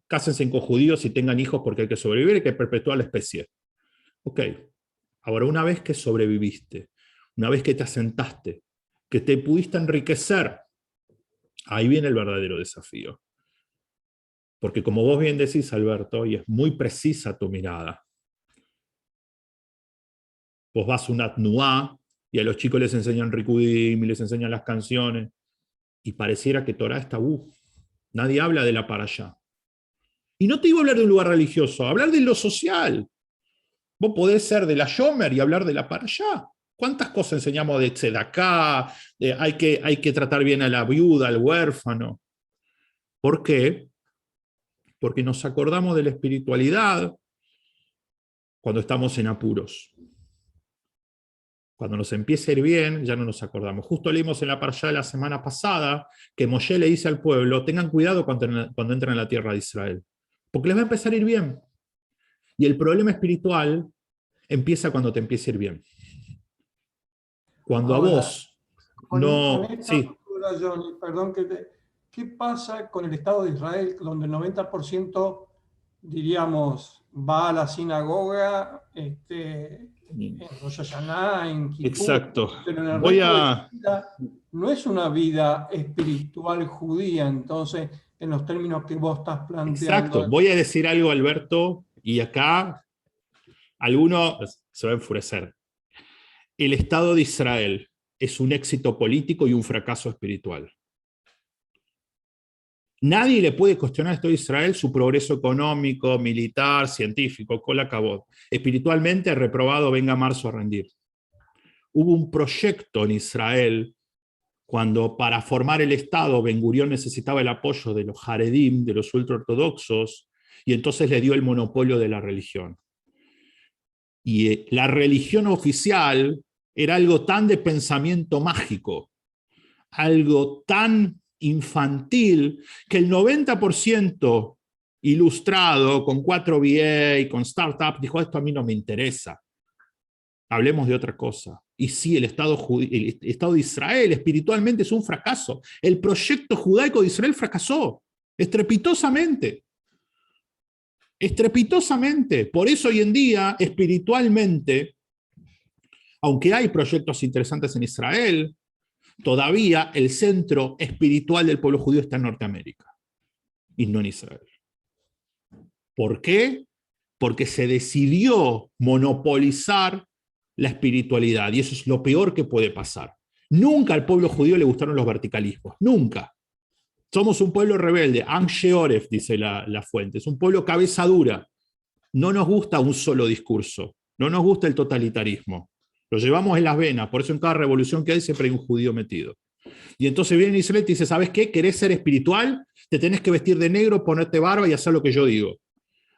cásense con judíos y tengan hijos porque hay que sobrevivir, hay que perpetuar la especie. Ok. Ahora, una vez que sobreviviste, una vez que te asentaste, que te pudiste enriquecer, ahí viene el verdadero desafío. Porque como vos bien decís, Alberto, y es muy precisa tu mirada, vos vas a una tnuá y a los chicos les enseñan Rikudim y les enseñan las canciones, y pareciera que Torah es tabú. Nadie habla de la parashá. Y no te digo hablar de un lugar religioso, hablar de lo social. Vos podés ser de la Yomer y hablar de la parashá. ¿Cuántas cosas enseñamos de tzedaká? Hay que tratar bien a la viuda, al huérfano. ¿Por qué? Porque nos acordamos de la espiritualidad cuando estamos en apuros. Cuando nos empieza a ir bien, ya no nos acordamos. Justo leímos en la parashá de la semana pasada que Moshe le dice al pueblo, tengan cuidado cuando entren en la tierra de Israel, porque les va a empezar a ir bien. Y el problema espiritual empieza cuando te empieza a ir bien. Cuando a
Ahora,
vos
con
no...
esta
Sí,
postura, Johnny, perdón ¿qué pasa con el Estado de Israel, donde el 90%, diríamos, va a la sinagoga en Rosh Hashanah, en Kippur,
exacto.
pero en el
Voy
resto de su
a...
vida no es una vida espiritual judía, entonces, en los términos que vos estás
Exacto.
planteando?
Voy a decir algo, Alberto, y acá alguno se va a enfurecer. El Estado de Israel es un éxito político y un fracaso espiritual. Nadie le puede cuestionar al Estado de Israel su progreso económico, militar, científico, Kol HaKavod. Espiritualmente, reprobado, venga marzo a rendir. Hubo un proyecto en Israel cuando para formar el Estado Ben Gurión necesitaba el apoyo de los Haredim, de los ultraortodoxos, y entonces le dio el monopolio de la religión. Y la religión oficial era algo tan de pensamiento mágico, algo tan infantil, que el 90% ilustrado con 4BA y con startup dijo, esto a mí no me interesa. Hablemos de otra cosa. Y sí, el Estado de Israel espiritualmente es un fracaso. El proyecto judaico de Israel fracasó estrepitosamente. Estrepitosamente. Por eso hoy en día, espiritualmente, aunque hay proyectos interesantes en Israel, todavía el centro espiritual del pueblo judío está en Norteamérica y no en Israel. ¿Por qué? Porque se decidió monopolizar la espiritualidad, y eso es lo peor que puede pasar. Nunca al pueblo judío le gustaron los verticalismos, nunca. Somos un pueblo rebelde, Am Sheoref, dice la fuente, es un pueblo cabeza dura. No nos gusta un solo discurso, no nos gusta el totalitarismo. Lo llevamos en las venas, por eso en cada revolución que hay siempre hay un judío metido. Y entonces viene Israel y te dice, ¿sabes qué? ¿Querés ser espiritual? Te tenés que vestir de negro, ponerte barba y hacer lo que yo digo.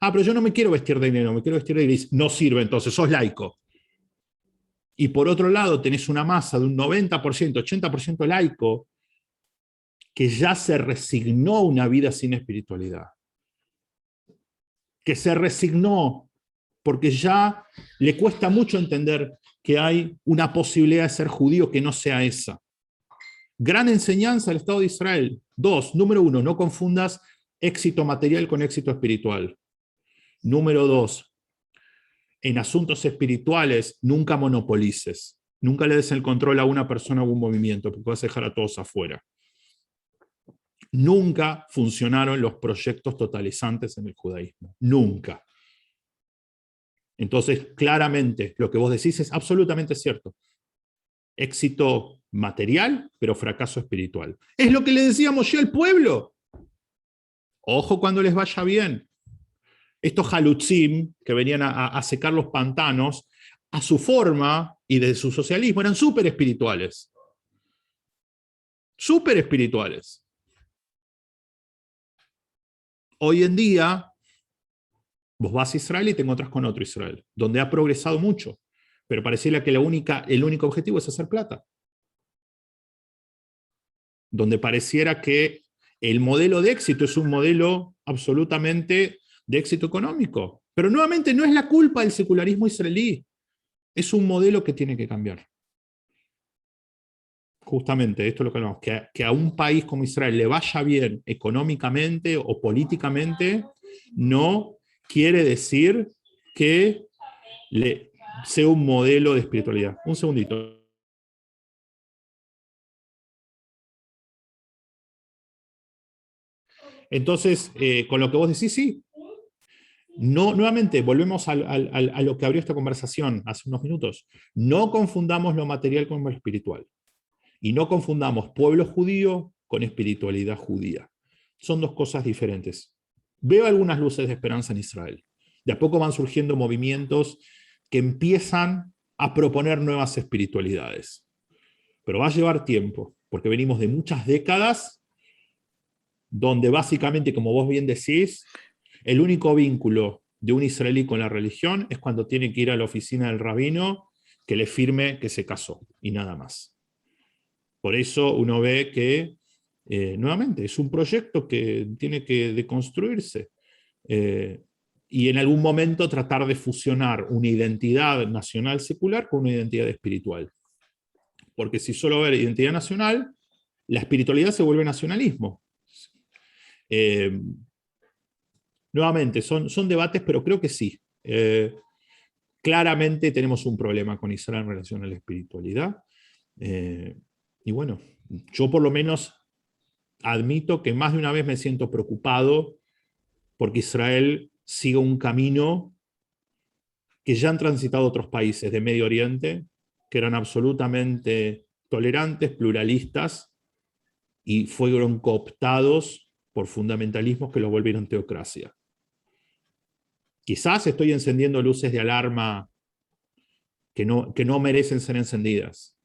Ah, pero yo no me quiero vestir de negro, me quiero vestir de gris. No sirve entonces, sos laico. Y por otro lado tenés una masa de un 90%, 80% laico, que ya se resignó a una vida sin espiritualidad. Que se resignó porque ya le cuesta mucho entender que hay una posibilidad de ser judío que no sea esa. Gran enseñanza del Estado de Israel. 2, número 1, no confundas éxito material con éxito espiritual. Número 2, en asuntos espirituales nunca monopolices. Nunca le des el control a una persona o un movimiento, porque vas a dejar a todos afuera. Nunca funcionaron los proyectos totalizantes en el judaísmo. Nunca. Entonces, claramente, lo que vos decís es absolutamente cierto. Éxito material, pero fracaso espiritual. Es lo que le decíamos ya al pueblo. Ojo cuando les vaya bien. Estos halutzim, que venían a secar los pantanos, a su forma y de su socialismo, eran súper espirituales. Súper espirituales. Hoy en día, vos vas a Israel y te encontrás con otro Israel, donde ha progresado mucho, pero pareciera que el único objetivo es hacer plata. Donde pareciera que el modelo de éxito es un modelo absolutamente de éxito económico. Pero nuevamente no es la culpa del secularismo israelí, es un modelo que tiene que cambiar. Justamente, esto es lo que hablamos, que a un país como Israel le vaya bien económicamente o políticamente, no quiere decir que sea un modelo de espiritualidad. Un segundito. Entonces, con lo que vos decís, sí. No, nuevamente, volvemos a lo que abrió esta conversación hace unos minutos. No confundamos lo material con lo espiritual. Y no confundamos pueblo judío con espiritualidad judía. Son dos cosas diferentes. Veo algunas luces de esperanza en Israel. De a poco van surgiendo movimientos que empiezan a proponer nuevas espiritualidades. Pero va a llevar tiempo, porque venimos de muchas décadas donde básicamente, como vos bien decís, el único vínculo de un israelí con la religión es cuando tiene que ir a la oficina del rabino que le firme que se casó, y nada más. Por eso uno ve que, nuevamente, es un proyecto que tiene que deconstruirse. Y en algún momento tratar de fusionar una identidad nacional secular con una identidad espiritual. Porque si solo hay identidad nacional, la espiritualidad se vuelve nacionalismo. Nuevamente, son debates, pero creo que sí. Claramente tenemos un problema con Israel en relación a la espiritualidad. Y bueno, yo por lo menos admito que más de una vez me siento preocupado porque Israel siga un camino que ya han transitado otros países de Medio Oriente, que eran absolutamente tolerantes, pluralistas, y fueron cooptados por fundamentalismos que los volvieron teocracia. Quizás estoy encendiendo luces de alarma que no merecen ser encendidas,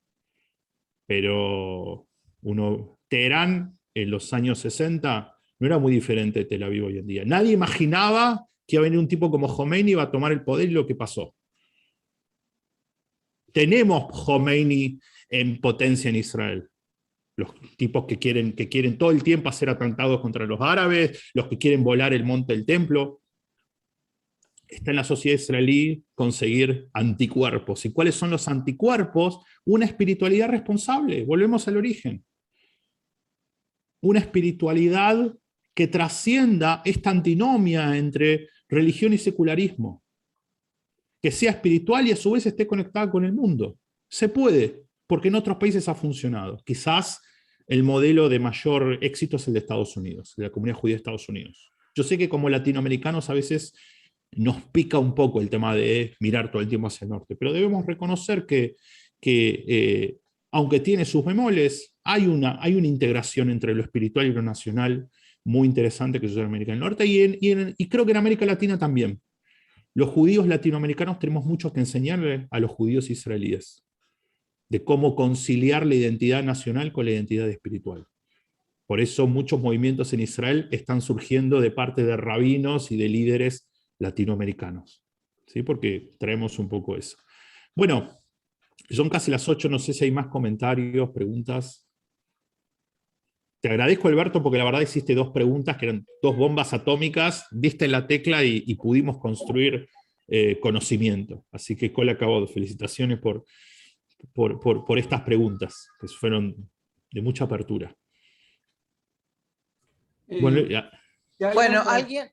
pero Teherán en los años 60 no era muy diferente de Tel Aviv hoy en día. Nadie imaginaba que iba a venir un tipo como Khomeini y iba a tomar el poder, y lo que pasó. Tenemos Khomeini en potencia en Israel. Los tipos que quieren todo el tiempo hacer atentados contra los árabes, los que quieren volar el monte del templo. Está en la sociedad israelí conseguir anticuerpos. ¿Y cuáles son los anticuerpos? Una espiritualidad responsable. Volvemos al origen. Una espiritualidad que trascienda esta antinomia entre religión y secularismo. Que sea espiritual y a su vez esté conectada con el mundo. Se puede, porque en otros países ha funcionado. Quizás el modelo de mayor éxito es el de Estados Unidos, de la comunidad judía de Estados Unidos. Yo sé que como latinoamericanos a veces nos pica un poco el tema de mirar todo el tiempo hacia el norte, pero debemos reconocer que aunque tiene sus bemoles, hay una integración entre lo espiritual y lo nacional muy interesante que sucede en América del Norte y creo que en América Latina también. Los judíos latinoamericanos tenemos mucho que enseñarle a los judíos israelíes de cómo conciliar la identidad nacional con la identidad espiritual. Por eso muchos movimientos en Israel están surgiendo de parte de rabinos y de líderes latinoamericanos, ¿sí? Porque traemos un poco eso. Bueno, son casi las 8, no sé si hay más comentarios, preguntas. Te agradezco, Alberto, porque la verdad hiciste 2 preguntas que eran 2 bombas atómicas, diste en la tecla y pudimos construir conocimiento. Así que cola acabado. Felicitaciones por estas preguntas, que fueron de mucha apertura. Bueno, ya.
Bueno, alguien...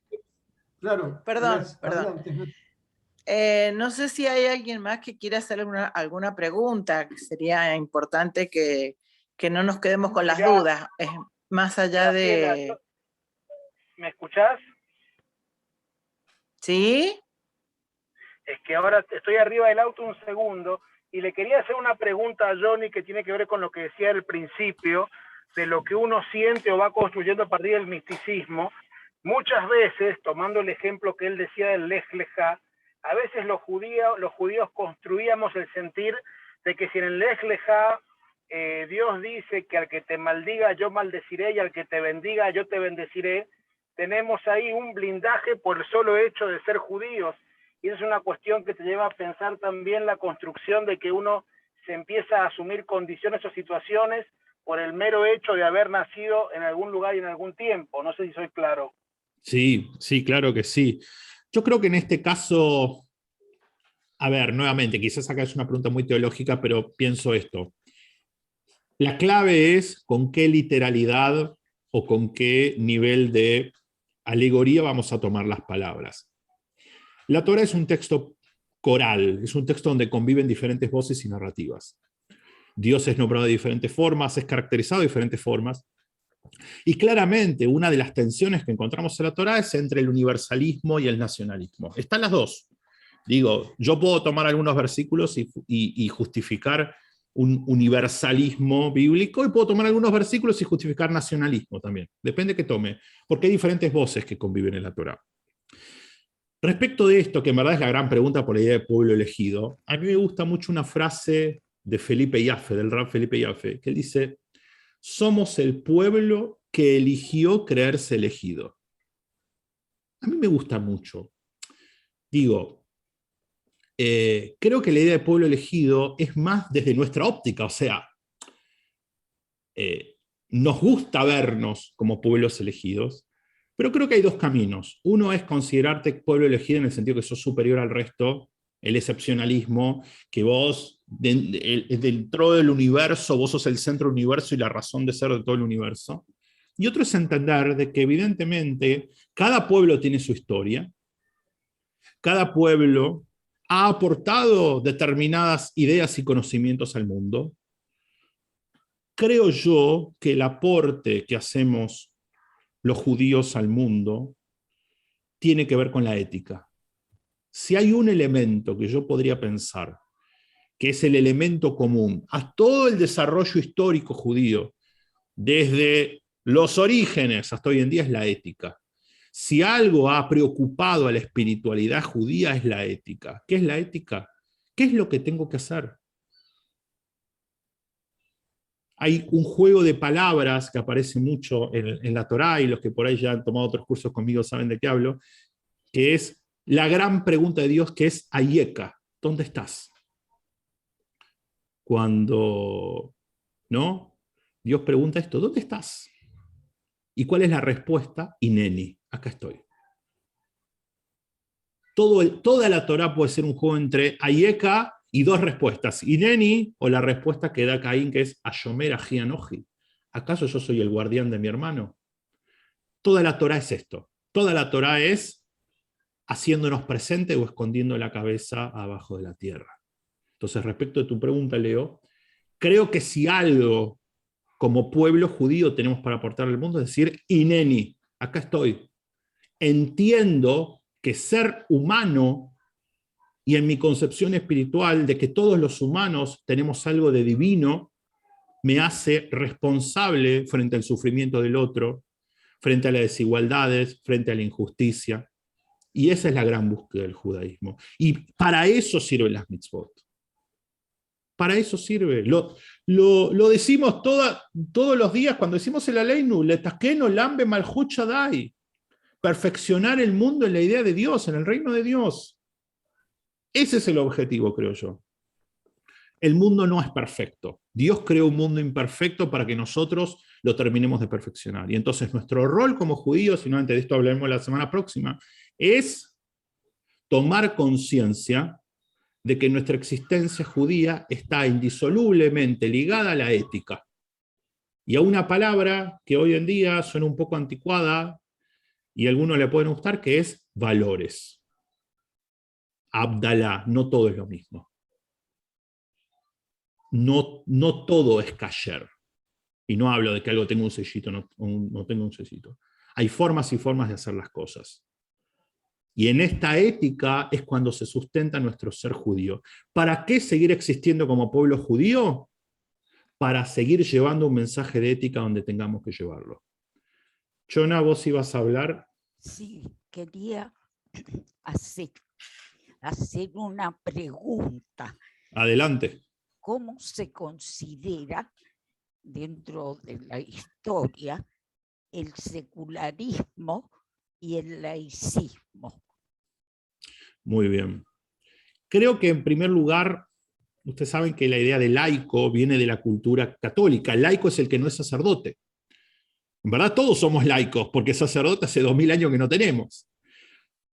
Claro.
Perdón.
Adelante.
No sé si hay alguien más que quiera hacer alguna pregunta. Sería importante que no nos quedemos con las dudas. Más allá de...
¿Me escuchás?
¿Sí?
Es que ahora estoy arriba del auto un segundo y le quería hacer una pregunta a Johnny que tiene que ver con lo que decía al principio, de lo que uno siente o va construyendo a partir del misticismo. Muchas veces, tomando el ejemplo que él decía del Lej Lejá, a veces los judíos construíamos el sentir de que si en el Lej Lejá Dios dice que al que te maldiga yo maldeciré y al que te bendiga yo te bendeciré, tenemos ahí un blindaje por el solo hecho de ser judíos. y es una cuestión que te lleva a pensar también la construcción de que uno se empieza a asumir condiciones o situaciones por el mero hecho de haber nacido en algún lugar y en algún tiempo. No sé si soy claro.
Sí, sí, claro que sí. Yo creo que en este caso, a ver, nuevamente, quizás acá es una pregunta muy teológica, pero pienso esto. La clave es con qué literalidad o con qué nivel de alegoría vamos a tomar las palabras. La Torá es un texto coral, es un texto donde conviven diferentes voces y narrativas. Dios es nombrado de diferentes formas, es caracterizado de diferentes formas. Y claramente una de las tensiones que encontramos en la Torá es entre el universalismo y el nacionalismo. Están las dos. Digo, yo puedo tomar algunos versículos y justificar un universalismo bíblico, y puedo tomar algunos versículos y justificar nacionalismo también. Depende que tome, porque hay diferentes voces que conviven en la Torá. Respecto de esto, que en verdad es la gran pregunta por la idea de pueblo elegido, a mí me gusta mucho una frase de Felipe Jaffe, del Rab Felipe Jaffe, que él dice: somos el pueblo que eligió creerse elegido. A mí me gusta mucho. Digo, creo que la idea de pueblo elegido es más desde nuestra óptica, o sea, nos gusta vernos como pueblos elegidos, pero creo que hay dos caminos. Uno es considerarte pueblo elegido en el sentido que sos superior al resto, el excepcionalismo, que vos, dentro del universo, vos sos el centro del universo y la razón de ser de todo el universo. Y otro es entender de que evidentemente cada pueblo tiene su historia, cada pueblo ha aportado determinadas ideas y conocimientos al mundo. Creo yo que el aporte que hacemos los judíos al mundo tiene que ver con la ética. Si hay un elemento que yo podría pensar que es el elemento común a todo el desarrollo histórico judío, desde los orígenes hasta hoy en día, es la ética. Si algo ha preocupado a la espiritualidad judía es la ética. ¿Qué es la ética? ¿Qué es lo que tengo que hacer? Hay un juego de palabras que aparece mucho en la Torá, y los que por ahí ya han tomado otros cursos conmigo saben de qué hablo, que es la gran pregunta de Dios, que es Ayeka, ¿dónde estás? Cuando, ¿no? Dios pregunta esto, ¿dónde estás? ¿Y cuál es la respuesta? Ineni, acá estoy. Toda la Torá puede ser un juego entre Ayeka y dos respuestas, Ineni, o la respuesta que da Caín, que es Ayomer Aji Anoji. ¿Acaso yo soy el guardián de mi hermano? Toda la Torá es esto. Toda la Torá es haciéndonos presente o escondiendo la cabeza abajo de la tierra. Entonces, respecto a tu pregunta, Leo, creo que si algo como pueblo judío tenemos para aportar al mundo es decir, Ineni, acá estoy. Entiendo que ser humano, y en mi concepción espiritual de que todos los humanos tenemos algo de divino, me hace responsable frente al sufrimiento del otro, frente a las desigualdades, frente a la injusticia. Y esa es la gran búsqueda del judaísmo. Y para eso sirven las mitzvot. Para eso sirve. Lo decimos todos los días cuando decimos el Aleinu, letakeno lambe malhut shaddai. Perfeccionar el mundo en la idea de Dios, en el reino de Dios. Ese es el objetivo, creo yo. El mundo no es perfecto. Dios creó un mundo imperfecto para que nosotros lo terminemos de perfeccionar. Y entonces nuestro rol como judíos, y no antes de esto hablaremos la semana próxima, es tomar conciencia de que nuestra existencia judía está indisolublemente ligada a la ética. Y a una palabra que hoy en día suena un poco anticuada, y a algunos le pueden gustar, que es valores. Abdalá, no todo es lo mismo. No todo es kasher. Y no hablo de que algo tenga un sellito, no tenga un sellito. Hay formas y formas de hacer las cosas. Y en esta ética es cuando se sustenta nuestro ser judío. ¿Para qué seguir existiendo como pueblo judío? Para seguir llevando un mensaje de ética donde tengamos que llevarlo. Chona, vos ibas a hablar.
Sí, quería hacer una pregunta.
Adelante.
¿Cómo se considera dentro de la historia el secularismo y el laicismo?
Muy bien. Creo que en primer lugar, ustedes saben que la idea de laico viene de la cultura católica. El laico es el que no es sacerdote. En verdad todos somos laicos, porque sacerdote hace 2000 años que no tenemos.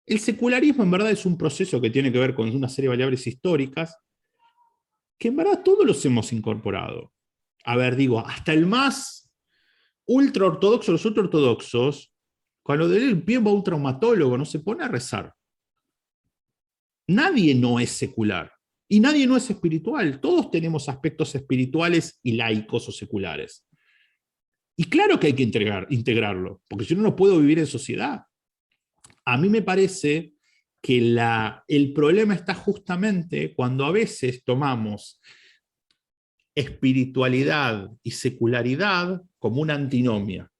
El secularismo en verdad es un proceso que tiene que ver con una serie de variables históricas, que en verdad todos los hemos incorporado. A ver, digo, hasta el más ultraortodoxo, los ultraortodoxos, cuando le da el pie va a un traumatólogo, no se pone a rezar. Nadie no es secular y nadie no es espiritual. Todos tenemos aspectos espirituales y laicos o seculares. Y claro que hay que integrarlo, porque si no, no puedo vivir en sociedad. A mí me parece que el problema está justamente cuando a veces tomamos espiritualidad y secularidad como una antinomia.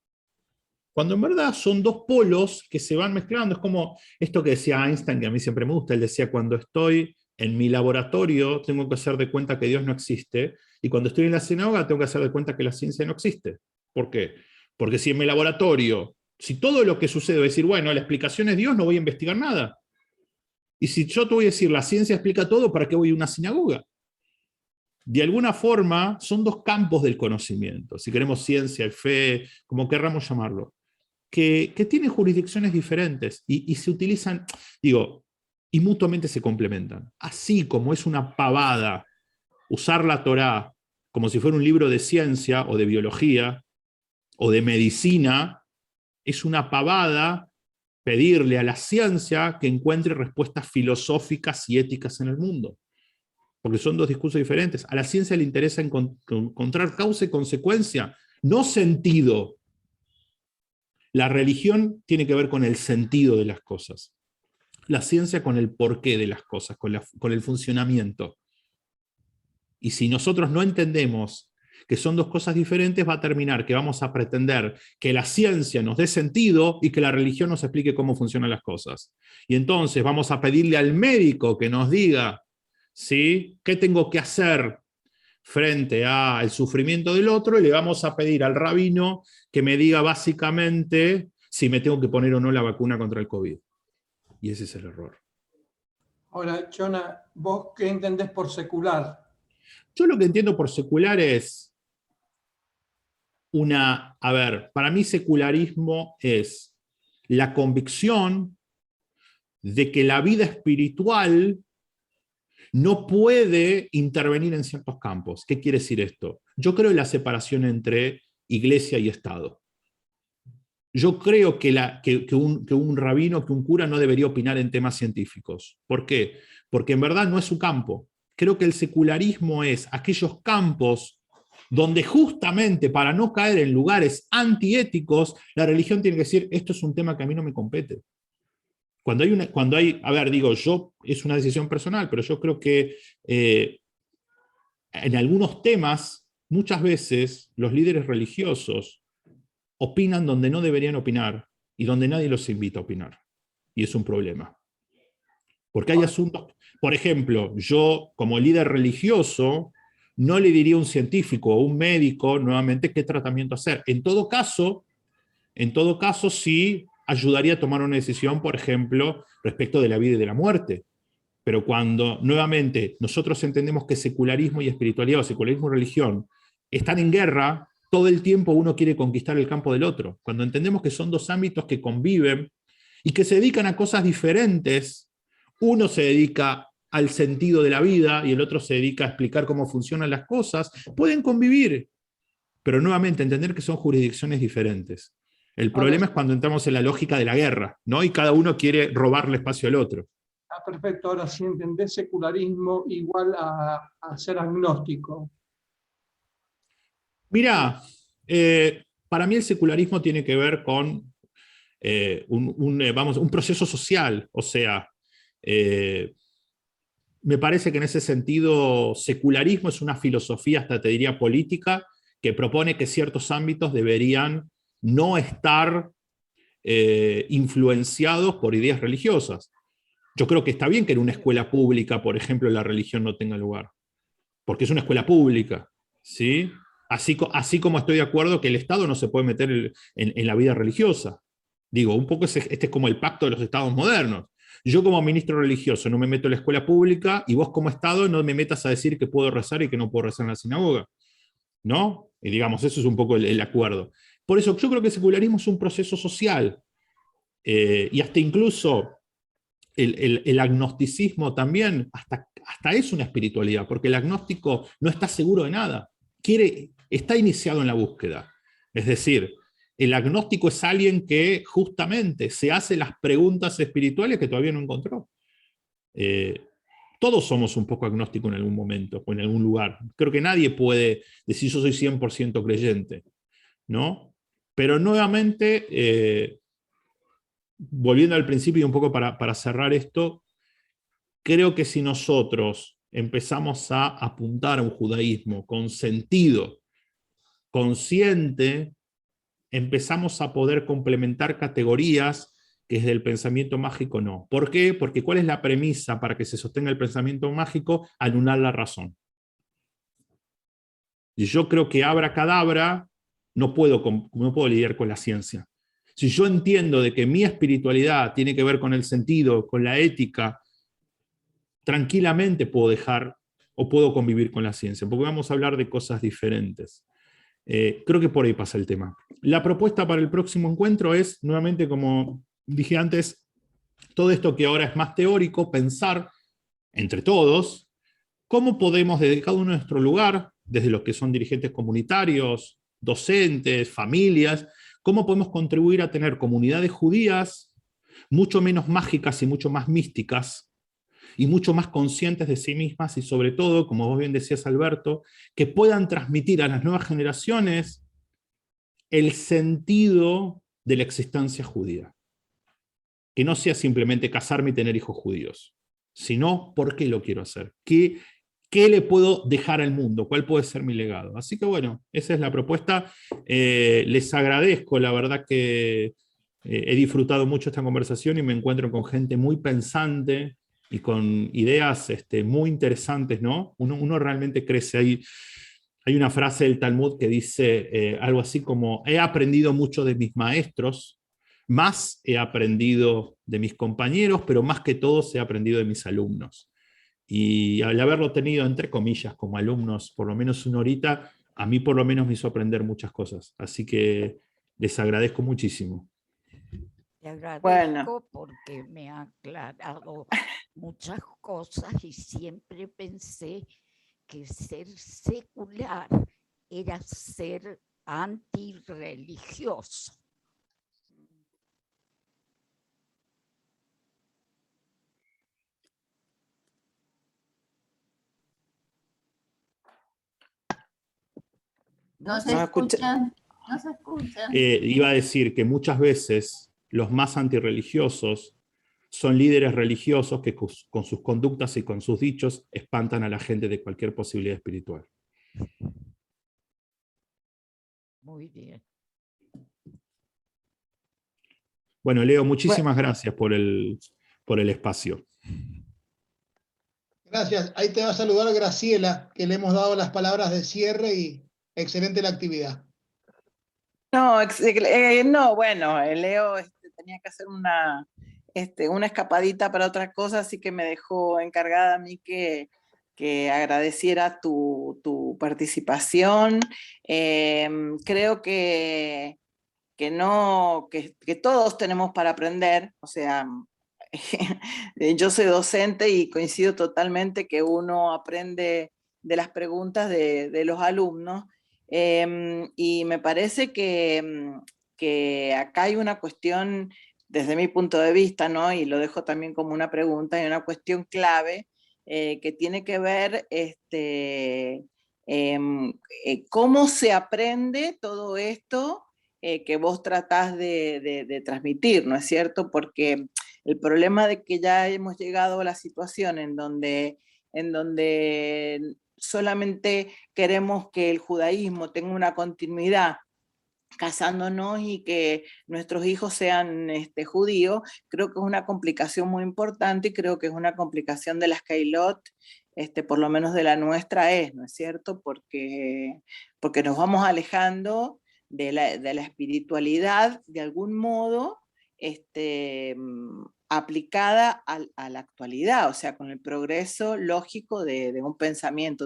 Cuando en verdad son dos polos que se van mezclando. Es como esto que decía Einstein, que a mí siempre me gusta. Él decía, cuando estoy en mi laboratorio tengo que hacer de cuenta que Dios no existe, y cuando estoy en la sinagoga tengo que hacer de cuenta que la ciencia no existe. ¿Por qué? Porque si en mi laboratorio, si todo lo que sucede, voy a decir, bueno, la explicación es Dios, no voy a investigar nada. Y si yo te voy a decir, la ciencia explica todo, ¿para qué voy a una sinagoga? De alguna forma, son dos campos del conocimiento, si queremos ciencia, fe, como querramos llamarlo, que tienen jurisdicciones diferentes y se utilizan, digo, y mutuamente se complementan. Así como es una pavada usar la Torá como si fuera un libro de ciencia o de biología o de medicina, es una pavada pedirle a la ciencia que encuentre respuestas filosóficas y éticas en el mundo. Porque son dos discursos diferentes. A la ciencia le interesa encontrar causa y consecuencia, no sentido. La religión tiene que ver con el sentido de las cosas. La ciencia con el porqué de las cosas, con el funcionamiento. Y si nosotros no entendemos que son dos cosas diferentes, va a terminar que vamos a pretender que la ciencia nos dé sentido y que la religión nos explique cómo funcionan las cosas. Y entonces vamos a pedirle al médico que nos diga, ¿sí?, qué tengo que hacer frente al sufrimiento del otro, y le vamos a pedir al rabino que me diga básicamente si me tengo que poner o no la vacuna contra el COVID. Y ese es el error.
Ahora, Chona, ¿vos qué entendés por secular?
Yo lo que entiendo por secular es para mí secularismo es la convicción de que la vida espiritual no puede intervenir en ciertos campos. ¿Qué quiere decir esto? Yo creo en la separación entre iglesia y Estado. Yo creo que un rabino, que un cura no debería opinar en temas científicos. ¿Por qué? Porque en verdad no es su campo. Creo que el secularismo es aquellos campos donde justamente para no caer en lugares antiéticos, la religión tiene que decir, esto es un tema que a mí no me compete. Es una decisión personal, pero yo creo que en algunos temas, muchas veces los líderes religiosos opinan donde no deberían opinar y donde nadie los invita a opinar. Y es un problema. Porque hay asuntos, por ejemplo, yo como líder religioso no le diría a un científico o un médico nuevamente qué tratamiento hacer. En todo caso, sí ayudaría a tomar una decisión, por ejemplo, respecto de la vida y de la muerte. Pero cuando nuevamente nosotros entendemos que secularismo y espiritualidad, o secularismo y religión, están en guerra, todo el tiempo uno quiere conquistar el campo del otro. Cuando entendemos que son dos ámbitos que conviven y que se dedican a cosas diferentes, uno se dedica al sentido de la vida y el otro se dedica a explicar cómo funcionan las cosas, pueden convivir, pero nuevamente entender que son jurisdicciones diferentes. El problema es cuando entramos en la lógica de la guerra, ¿no? Y cada uno quiere robarle espacio al otro.
Perfecto. Ahora, si entendés secularismo igual a ser agnóstico.
Mirá, para mí el secularismo tiene que ver con un proceso social. O sea, me parece que en ese sentido secularismo es una filosofía, hasta te diría política, que propone que ciertos ámbitos deberían no estar influenciados por ideas religiosas. Yo creo que está bien que en una escuela pública, por ejemplo, la religión no tenga lugar, porque es una escuela pública, ¿sí? Así como estoy de acuerdo que el Estado no se puede meter en la vida religiosa. Digo, un poco este es como el pacto de los estados modernos. Yo como ministro religioso no me meto en la escuela pública y vos como Estado no me metas a decir que puedo rezar y que no puedo rezar en la sinagoga, ¿no? Y digamos, eso es un poco el acuerdo. Por eso yo creo que el secularismo es un proceso social, y hasta incluso el agnosticismo también, hasta es una espiritualidad, porque el agnóstico no está seguro de nada, está iniciado en la búsqueda. Es decir, el agnóstico es alguien que justamente se hace las preguntas espirituales que todavía no encontró. Todos somos un poco agnósticos en algún momento o en algún lugar. Creo que nadie puede decir yo soy 100% creyente, ¿no? Pero nuevamente, volviendo al principio y un poco para cerrar esto, creo que si nosotros empezamos a apuntar a un judaísmo con sentido, consciente, empezamos a poder complementar categorías que desde el pensamiento mágico no. ¿Por qué? Porque ¿cuál es la premisa para que se sostenga el pensamiento mágico? Anular la razón. Y yo creo que abracadabra no puedo lidiar con la ciencia. Si yo entiendo de que mi espiritualidad tiene que ver con el sentido, con la ética, tranquilamente puedo dejar o puedo convivir con la ciencia, porque vamos a hablar de cosas diferentes. Creo que por ahí pasa el tema. La propuesta para el próximo encuentro es, nuevamente, como dije antes, todo esto que ahora es más teórico, pensar entre todos cómo podemos, desde cada uno de nuestro lugar, desde los que son dirigentes comunitarios, docentes, familias, cómo podemos contribuir a tener comunidades judías mucho menos mágicas y mucho más místicas, y mucho más conscientes de sí mismas y sobre todo, como vos bien decías, Alberto, que puedan transmitir a las nuevas generaciones el sentido de la existencia judía. Que no sea simplemente casarme y tener hijos judíos, sino por qué lo quiero hacer, qué le puedo dejar al mundo, cuál puede ser mi legado. Así que bueno, esa es la propuesta. Les agradezco, la verdad que he disfrutado mucho esta conversación y me encuentro con gente muy pensante y con ideas muy interesantes, ¿no? Uno realmente crece ahí. Hay una frase del Talmud que dice algo así como, he aprendido mucho de mis maestros, más he aprendido de mis compañeros, pero más que todo he aprendido de mis alumnos. Y al haberlo tenido, entre comillas, como alumnos, por lo menos una horita, a mí por lo menos me hizo aprender muchas cosas. Así que les agradezco muchísimo.
Te agradezco
Bueno,
porque me ha aclarado muchas cosas y siempre pensé que ser secular era ser antirreligioso.
No se
¿nos escucha?
escuchan, no se escuchan.
Iba a decir que muchas veces los más antirreligiosos son líderes religiosos que con sus conductas y con sus dichos espantan a la gente de cualquier posibilidad espiritual.
Muy bien.
Bueno, Leo, muchísimas gracias por el espacio.
Gracias. Ahí te va a saludar Graciela, que le hemos dado las palabras de cierre y excelente la actividad.
No, no, bueno, Leo tenía que hacer una escapadita para otras cosas, así que me dejó encargada a mí que agradeciera tu participación. Creo que todos tenemos para aprender, o sea, yo soy docente y coincido totalmente que uno aprende de las preguntas de los alumnos, y me parece que acá hay una cuestión, desde mi punto de vista, ¿no? Y lo dejo también como una pregunta, hay una cuestión clave que tiene que ver cómo se aprende todo esto que vos tratás de transmitir, ¿no es cierto? Porque el problema de que ya hemos llegado a la situación en donde solamente queremos que el judaísmo tenga una continuidad casándonos y que nuestros hijos sean judíos, creo que es una complicación muy importante y creo que es una complicación de las Keilot, por lo menos de la nuestra ¿no es cierto? Porque nos vamos alejando de la espiritualidad de algún modo, aplicada a la actualidad, o sea, con el progreso lógico de un pensamiento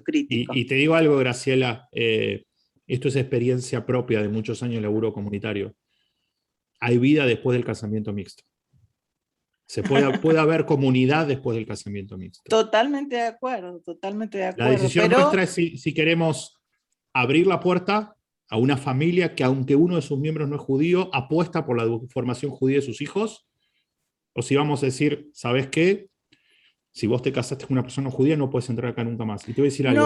crítico.
Y te digo algo, Graciela, esto es experiencia propia de muchos años de laburo comunitario. Hay vida después del casamiento mixto. Puede haber comunidad después del casamiento mixto.
Totalmente de acuerdo, totalmente de acuerdo.
La decisión nuestra es si queremos abrir la puerta a una familia que, aunque uno de sus miembros no es judío, apuesta por la formación judía de sus hijos, o si vamos a decir, ¿sabes qué? Si vos te casaste con una persona judía, no puedes entrar acá nunca más. Y te voy a decir algo.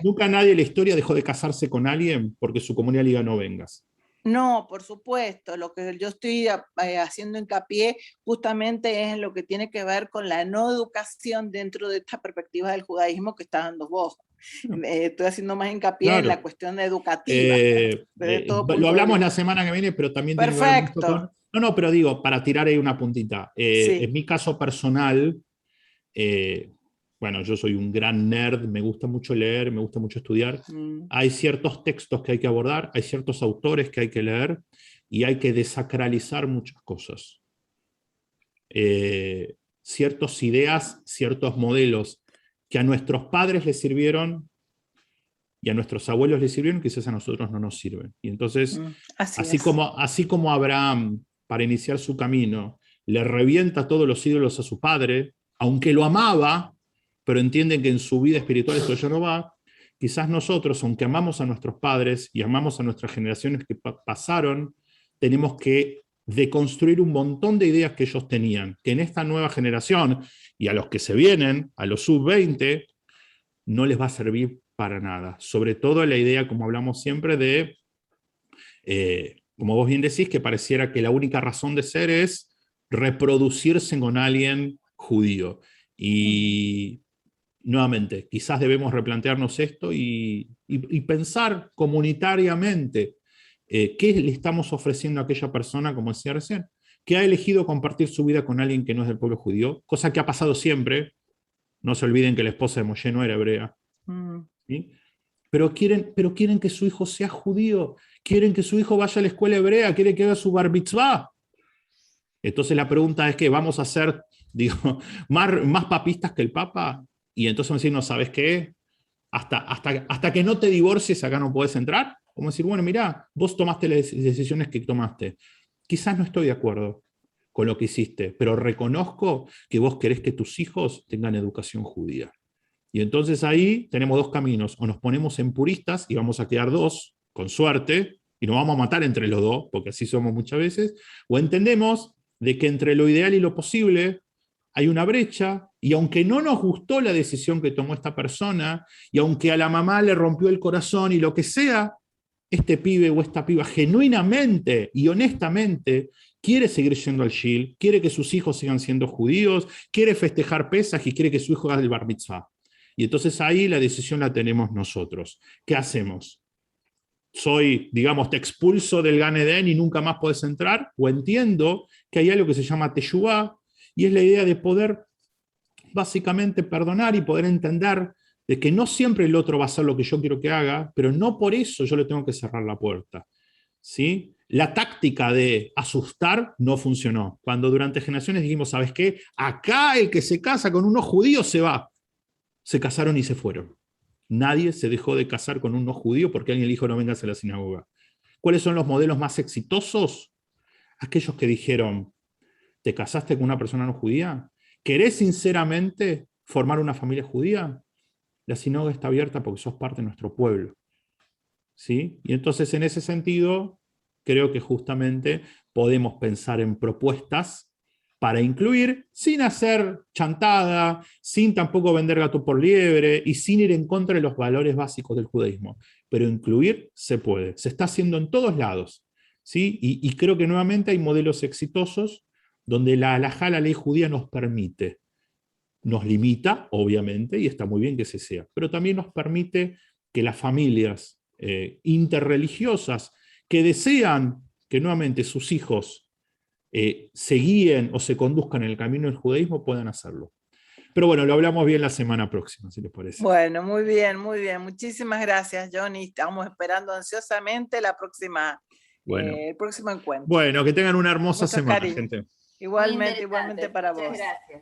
Nunca nadie en la historia dejó de casarse con alguien porque su comunidad diga no vengas.
No, por supuesto. Lo que yo estoy haciendo hincapié justamente es en lo que tiene que ver con la no educación dentro de esta perspectiva del judaísmo que está dando vos. Estoy haciendo más hincapié en la cuestión educativa.
Lo hablamos la semana que viene, pero también tiene que ver mucho con... No, pero digo, para tirar ahí una puntita. En mi caso personal, bueno, yo soy un gran nerd, me gusta mucho leer, me gusta mucho estudiar. Hay ciertos textos que hay que abordar, hay ciertos autores que hay que leer, y hay que desacralizar muchas cosas. Ciertas ideas, ciertos modelos que a nuestros padres les sirvieron y a nuestros abuelos les sirvieron, quizás a nosotros no nos sirven. Y entonces, así como Abraham, para iniciar su camino, le revienta todos los ídolos a su padre, aunque lo amaba, pero entienden que en su vida espiritual esto ya no va, quizás nosotros, aunque amamos a nuestros padres y amamos a nuestras generaciones que pasaron, tenemos que deconstruir un montón de ideas que ellos tenían, que en esta nueva generación, y a los que se vienen, a los sub-20, no les va a servir para nada. Sobre todo la idea, como hablamos siempre, de, como vos bien decís, que pareciera que la única razón de ser es reproducirse con alguien judío. Y nuevamente, quizás debemos replantearnos esto y pensar comunitariamente qué le estamos ofreciendo a aquella persona, como decía recién, que ha elegido compartir su vida con alguien que no es del pueblo judío, cosa que ha pasado siempre. No se olviden que la esposa de Moshe no era hebrea. ¿Sí? Pero quieren que su hijo sea judío, quieren que su hijo vaya a la escuela hebrea, quieren que haga su bar mitzvah. Entonces la pregunta es que vamos a ser, digo, más papistas que el Papa, y entonces vamos a decir, no, ¿sabes qué? Hasta que no te divorcies acá no puedes entrar. Como decir, bueno, mirá, vos tomaste las decisiones que tomaste. Quizás no estoy de acuerdo con lo que hiciste, pero reconozco que vos querés que tus hijos tengan educación judía. Y entonces ahí tenemos dos caminos, o nos ponemos en puristas y vamos a quedar dos, con suerte, y nos vamos a matar entre los dos, porque así somos muchas veces, o entendemos de que entre lo ideal y lo posible hay una brecha, y aunque no nos gustó la decisión que tomó esta persona, y aunque a la mamá le rompió el corazón y lo que sea, este pibe o esta piba genuinamente y honestamente quiere seguir yendo al shul, quiere que sus hijos sigan siendo judíos, quiere festejar Pesaj y quiere que su hijo haga el bar mitzvah. Y entonces ahí la decisión la tenemos nosotros. ¿Qué hacemos? Digamos, te expulso del Gan Eden y nunca más podés entrar, o entiendo que hay algo que se llama Teshuvá, y es la idea de poder básicamente perdonar y poder entender de que no siempre el otro va a hacer lo que yo quiero que haga, pero no por eso yo le tengo que cerrar la puerta. ¿Sí? La táctica de asustar no funcionó. Cuando durante generaciones dijimos, ¿sabes qué? Acá el que se casa con unos judíos se va. Se casaron y se fueron. Nadie se dejó de casar con un no judío porque alguien le dijo no vengas a la sinagoga. ¿Cuáles son los modelos más exitosos? Aquellos que dijeron, ¿te casaste con una persona no judía? ¿Querés sinceramente formar una familia judía? La sinagoga está abierta porque sos parte de nuestro pueblo. ¿Sí? Y entonces en ese sentido creo que justamente podemos pensar en propuestas para incluir, sin hacer chantada, sin tampoco vender gato por liebre y sin ir en contra de los valores básicos del judaísmo. Pero incluir se puede, se está haciendo en todos lados. ¿Sí? Y creo que nuevamente hay modelos exitosos donde la halajá, la ley judía, nos permite. Nos limita, obviamente, y está muy bien que se sea, pero también nos permite que las familias interreligiosas que desean que nuevamente sus hijos se guíen o se conduzcan en el camino del judaísmo puedan hacerlo. Pero bueno, lo hablamos bien la semana próxima, si les parece.
Bueno, muy bien, muy bien. Muchísimas gracias, Johnny. Estamos esperando ansiosamente el próximo encuentro.
Bueno, que tengan una hermosa semana, gente.
Igualmente,
interesante.
igualmente para
Muchas
vos.
gracias.